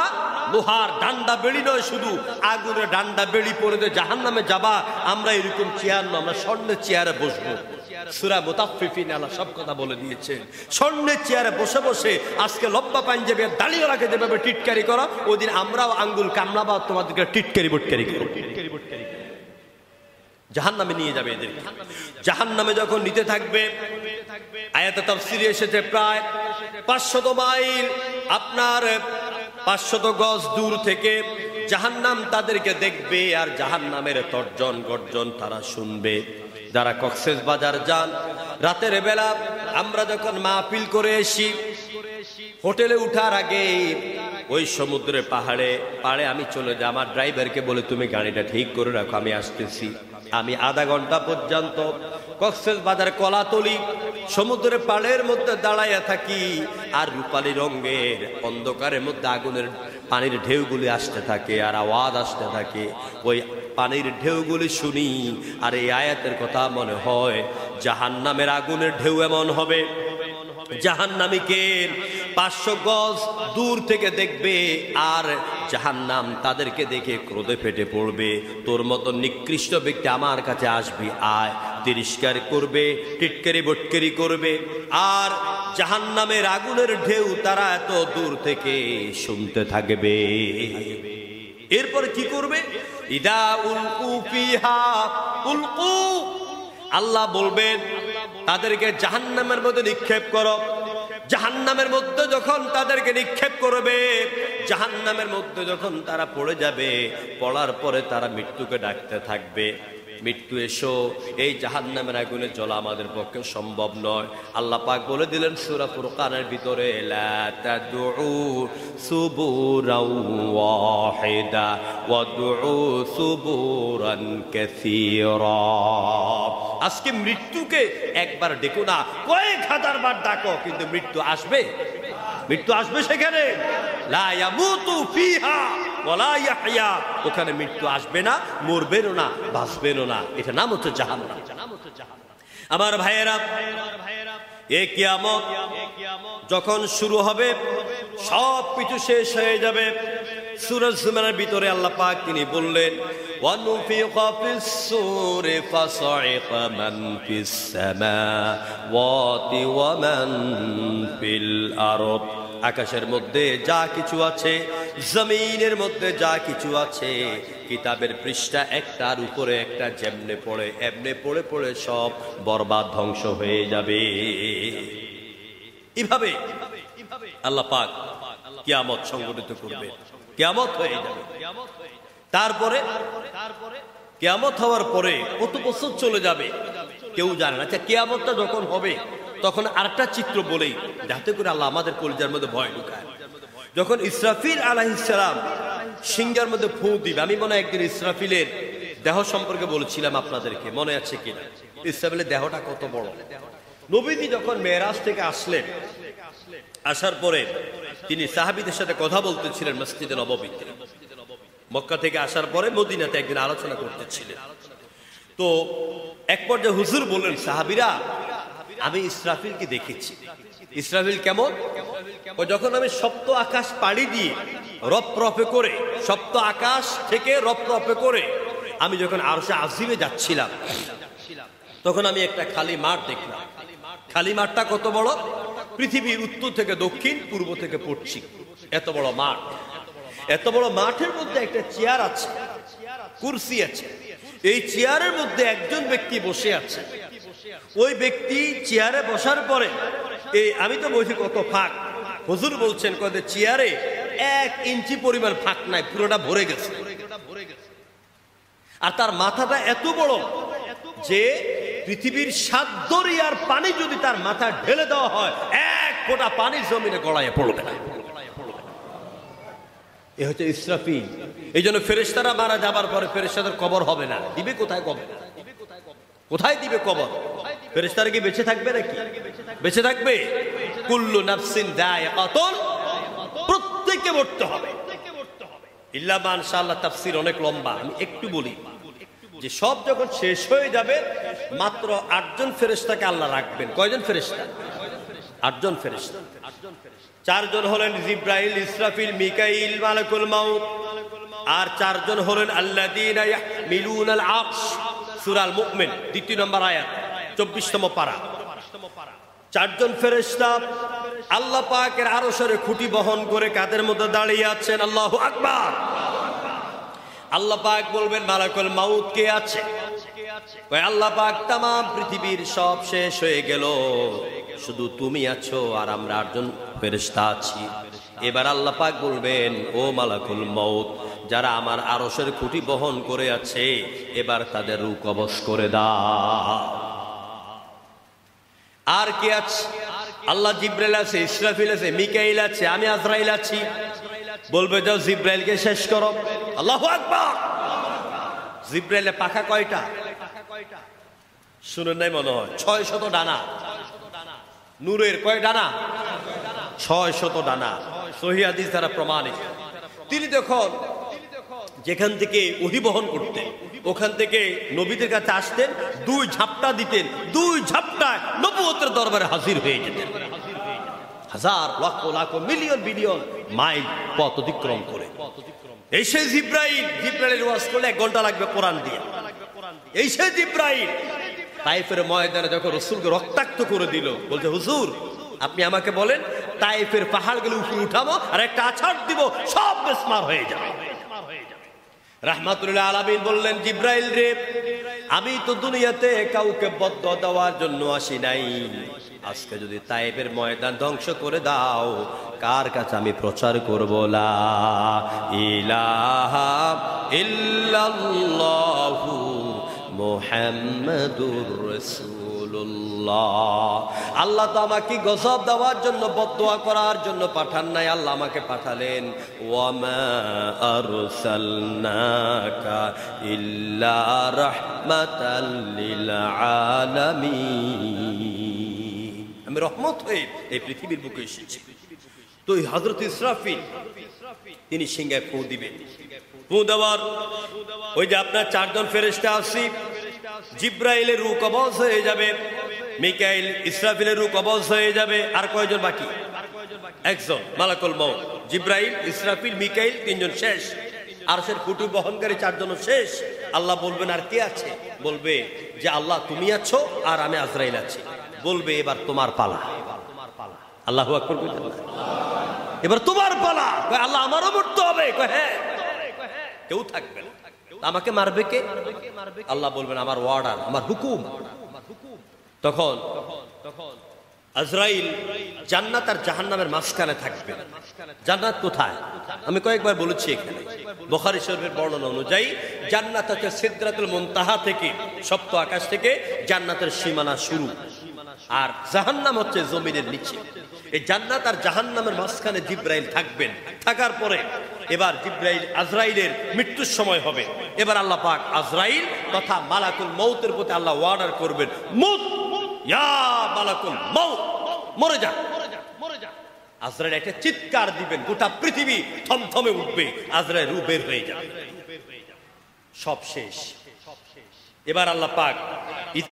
লোহার ডান্ডা বেড়ি নয়, শুধু আগুনের ডান্ডা বেড়ি পরে জাহান্নামে যাবা। আমরা এরকম চেয়ার নয়, আমরা স্বর্ণের চেয়ারে বসবো। সূরা মুতাফফিফিন আল্লাহ সব কথা বলে দিয়েছেন। স্বর্ণের চেয়ারে বসে বসে আজকে লম্বা পাঞ্জাবি দাঁড়িয়েরাকে যেভাবে টিটকারি করো, ওই দিন আমরাও আঙ্গুল কামড়াবা, তোমাদেরকে টিটকারি বটকারি করো। জাহান্নামে নিয়ে যাবে এদেরকে। জাহান্নামে যখন নিতে থাকবে, আয়াতে তাফসীরে এসেছে প্রায় 500 মাইল, আপনার 500 গজ দূর থেকে জাহান্নাম তাদেরকে দেখবে, আর জাহান্নামের তর্জন গর্জন তারা শুনবে। যারা কক্সবাজার যান, রাতের বেলা আমরা যখন মাহফিল করে এসি, হোটেলে উঠার আগে ওই সমুদ্রের পাড়ে আমি চলে যাই, আমার ড্রাইভারকে বলে তুমি গাড়িটা ঠিক করে রাখো, আমি আসতেছি। আমি আধা ঘন্টা পর্যন্ত কক্সবাজার কলাতলি সমুদ্রের পাড়ের মধ্যে দাঁড়াইয়া থাকি, আর রূপালী রঙের অন্ধকারের মধ্যে আগুনের পানির ঢেউগুলি আসতে থাকে, আর আওয়াজ আসতে থাকে। ওই পানির ঢেউগুলি শুনি, আর এই আয়াতের কথা মনে হয়। জাহান্নামের আগুনের ঢেউ এমন হবে, জাহান্নামীকে 500 গজ দূর থেকে দেখবে, আর জাহান্নাম তাদেরকে দেখে ক্রোধে ফেটে পড়বে। তোর মতো নিকৃষ্ট ব্যক্তি আমার কাছে আসবি, আয়। তিরস্কার করবে, টিটকারি বটকারি করবে, আর জাহান্নামের আগুনের ঢেউ তারা এত দূর থেকে শুনতে থাকবে। এরপরে কি করবে? ইদা উলকু ফিহা উলকু, আল্লাহ বলবেন তাদেরকে জাহান্নামের মধ্যে নিক্ষেপ করো। জাহান্নামের মধ্যে যখন তাদেরকে নিক্ষেপ করবে, জাহান্নামের মধ্যে যখন তারা পড়ে যাবে, পড়ার পরে তারা মৃত্যুকে ডাকতে থাকবে, মৃত্যু এসো। এই জাহান্নামের আগুনে জ্বলা আমাদের পক্ষে সম্ভব নয়। আল্লাহ পাক বলে দিলেন সূরা ফুরকানের ভিতরে, লা তাদউ সুবুরান ওয়াহিদা ওয়াদউ সুবুরান কাসীরা। আজকে মৃত্যুকে একবার ডেকো না, কয়েক হাজার বার ডাকো, কিন্তু মৃত্যু আসবে। মৃত্যু আসবে সেখানে, লা ইয়ামুতু ফিহা ওয়ালা ইয়াহইয়া, ওখানে মৃত্যু আসবে না, মরবেনও না, বাঁচবেনও না। এটা নাম হচ্ছে জাহান্নাম। আমার ভাইয়েরা, এই কিয়ামত যখন শুরু হবে, সব কিছু শেষ হয়ে যাবে। সূরা জুমারের ভিতরে আল্লাহ পাক তিনি বললেন, ওয়ানুফিকা ফিস সূরি ফাসাইকা মান ফিস সামাওয়াতি ওয়া মান ফিল আরদ। আকাশের মধ্যে যা কিছু আছে, জমিনের মধ্যে যা কিছু আছে, কিতাবের পৃষ্ঠা একটার উপরে একটা যেমনে পড়ে এমনে পড়ে পড়ে সব বরবাদ ধ্বংস হয়ে যাবে। এভাবে আল্লাহ পাক কিয়ামত সংগঠিত করবে, কিয়ামত হয়ে যাবে। তারপরে কিয়ামত হওয়ার পরে কত বছর চলে যাবে কেউ জানে না। আচ্ছা, কিয়ামতটা যখন হবে তখন আরেকটা চিত্র বলেই, যাতে করে আল্লাহ আমাদের কলিজার মধ্যে ভয় ঢুকায়। যখন ইসরাফিল আলাইহিস সালাম সিংহার মধ্যে ফু দিবে, আমি মনে হয় একদিন ইসরাফিলের দেহ সম্পর্কে বলেছিলাম আপনাদেরকে, মনে আছে কিনা? ইসরাফিলের দেহটা কত বড়। নবীজি যখন মেরাজ থেকে আসলেন, আসার পরে তিনি সাহাবীদের সাথে কথা বলতেছিলেন মসজিদে নববীতে। মক্কা থেকে আসার পরে মদিনাতে একদিন আলোচনা করতেছিলেন। তো এক পর্যায়ে হুজুর বললেন, সাহাবীরা আমি ইসরাফিলকে দেখেছি। ইসরাফিল কেমন? ও যখন আমি সপ্ত আকাশ পাড়ি দিয়ে রপরপে করে, সপ্ত আকাশ থেকে রপরপে করে আমি যখন আরশে আজিমে যাচ্ছিলাম, তখন আমি একটা খালি মাঠ দেখলাম। খালি মাঠটা কত বড়? পৃথিবীর উত্তর থেকে দক্ষিণ, পূর্ব থেকে পশ্চিম, এত বড় মাঠ। এত বড় মাঠের মধ্যে একটা চেয়ার আছে, কুরসি আছে। এই চেয়ারের মধ্যে একজন ব্যক্তি বসে আছে। ওই ব্যক্তি চেয়ারে বসার পরে আমি তো বলছি কত ফাঁক। হুজুর বলছেন কত চেয়ারে 1 ইঞ্চি পরিমাণ ফাঁক নাই, পুরোটা ভরে গেছে। আর তার মাথাটা এত বড় যে পৃথিবীর 7 দরিয়ার পানি যদি তার মাথা ঢেলে দেওয়া হয়, 1 ফোঁটা পানি জমিনে গড়াইয়া পড়বে না। এ হচ্ছে ইসরাফিল। এই জন্য ফেরেশতারা মারা যাবার পরে ফেরেশতাদের কবর হবে না। দিবে কোথায় কবর? কোথায় দিবে কবর? ফেরেশতারা কি বেঁচে থাকবে নাকি? বেঁচে থাকবে? কুল্লু নাফসিন যায়িকাতুল, প্রত্যেককে মরতে হবে ইল্লা মান শাআল্লাহ। তাফসীর অনেক লম্বা, আমি একটু বলি যে সব যখন শেষ হয়ে যাবে মাত্র 8 জন ফেরেশতাকে আল্লাহ রাখবেন। কয়জন ফেরেশতা? 8 জন ফেরেশতা। 4 জন হলেন জিব্রাইল, ইসরাফিল, মিকাইল, মালাকুল মাউত। আর 4 জন হলেন আল্লাযীনা ইয়াহমিলুনাল আরশ, সূরা আল মুমিন 2 নম্বর আয়াত 24তম পারা। 4 জন ফেরেশতা আল্লাহ পাকের আরশের খুঁটি বহন করে কাদের মধ্যে দাঁড়িয়ে আছেন। আল্লাহু আকবার। আল্লাহ পাক বলবেন মালাকুল মাউত কে আছে? কয় আল্লাহ পাক তাম পৃথিবীর সব শেষ হয়ে গেল, শুধু তুমি আছো আর আমরা 8 জন ফেরেশতা আছি। এবার আল্লাহ পাক বলবেন ও মালাকুল মাউত, যারা আমার আরশের খুঁটি বহন করে আছে এবার তাদের রূহ কবজ করে দাও। আর কে আছে? আল্লাহ জিব্রাইল আছে, ইসরাফিল আছে, মিকাইল আছে, আমি আজরাইল আছি। বলবে যাও জিব্রাইলকে শেষ করো। আল্লাহু আকবার। জিব্রাইলের পাখা কয়টা? শুনেন নাই মনে হয়? 600 ডানা। নূরের কয় ডানা? 600 ডানা। সহিহ হাদিস দ্বারা প্রমাণিত। তিনি যখন যেখান থেকে ওহী বহন করতেন ওখান থেকে নবীদের কাছে আসতেন, 2 ঝাপটা দিতেন, 2 ঝাপটায় নবুয়তের দরবারে হাজির হয়ে যেতেন। হাজার লক্ষ লাখ মিলিয়ন বিলিয়ন মাইল পথ অতিক্রম করে। এই সেই জিব্রাইল, জিব্রাইলের ওয়াজ করলে 1 ঘন্টা লাগবে কোরআন দিয়ে। এই সেই জিব্রাইল তায়েফের ময়দানে যখন রাসূলকে রক্তাক্ত করে দিল, বলছে হুজুর আপনি আমাকে বলেন তায়েফের পাহাড়গুলো উপরে উঠাবো আর একটা আছাড় দিব, সব বেসমার হয়ে যাবে। রাহমাতুল আলামিন বললেন জিব্রাইল রে, আমি তো দুনিয়াতে কাউকে বদদুয়া দেওয়ার জন্য আসি নাই। আজকে যদি তায়েফের ময়দান ধ্বংস করে দাও, কার কাছে আমি প্রচার করব লা ইলাহা ইল্লাল্লাহু মুহাম্মাদুর রাসূলুল্লাহ। আল্লাহ তো আমাকে গজব দেওয়ার জন্য বদদুয়া করার জন্য পাঠান নাই, আল্লাহ আমাকে পাঠালেন ওয়া মা আরসালনাকা ইল্লা রাহমাতাল লিল আলামিন। আমি রহমত হয়ে এই পৃথিবীর বুকে এসেছি। তো এই হযরত ইসরাফিল তিনি সিংহায় ফু দিবেন। ফু দেওয়ার ওই যে আপনার 4 জন ফেরেশতা আছে, জিব্রাইলের রূহ কবজ হয়ে যাবে, মিকাইল ইসরাফিলের রূহ কবজ হয়ে যাবে। আর কয়জন বাকি? 1 জন মালাকুল মাউত। জিব্রাইল, ইসরাফিল, মিকাইল 3 জন শেষ। আরশের খুঁটি বহনকারী 4 জন শেষ। আল্লাহ বলবেন আর কে আছে? বলবে যে আল্লাহ তুমি আছো আর আমি আজরাইল আছি। বলবে এবার তোমার পালা। আল্লাহু আকবার বলবেন না? এবার তোমার পালা। কয় আল্লাহ আমারও মরতে হবে? কয় হ্যাঁ। কেউ থাকবে না। আমাকে মারবে কে? আল্লাহ বলবেন আমার অর্ডার, আমার হুকুম। তখন আজরাইল জান্নাত আর জাহান্নামের মাঝখানে থাকবে। জান্নাত কোথায়? আমি কয়েকবার বলেছি এখানে। বুখারী শরীফের বর্ণনা অনুযায়ী জান্নাত হচ্ছে সিদরাতুল মুনতাহা থেকে, সপ্ত আকাশ থেকে জান্নাতের সীমানা শুরু, আর জাহান্নাম হচ্ছে জমিনের নিচে। এই জান্নাত আর জাহান্নামের মাঝখানে জিব্রাইল থাকবেন। থাকার পরে এবার জিব্রাইল আজরাইলের মৃত্যুর সময় হবে। এবার আল্লাহ পাক আজরাইল তথা মালাকুল মউতের প্রতি আল্লাহ অর্ডার করবেন, মুত ইয়া মালাকুল মউত, মরে যা। আজরাইল একটা চিৎকার দিবেন, গোটা পৃথিবী থমথমে উঠবে, আজরাইল রূহ বের হয়ে যাবে, সব শেষ। এবার আল্লাহ পাক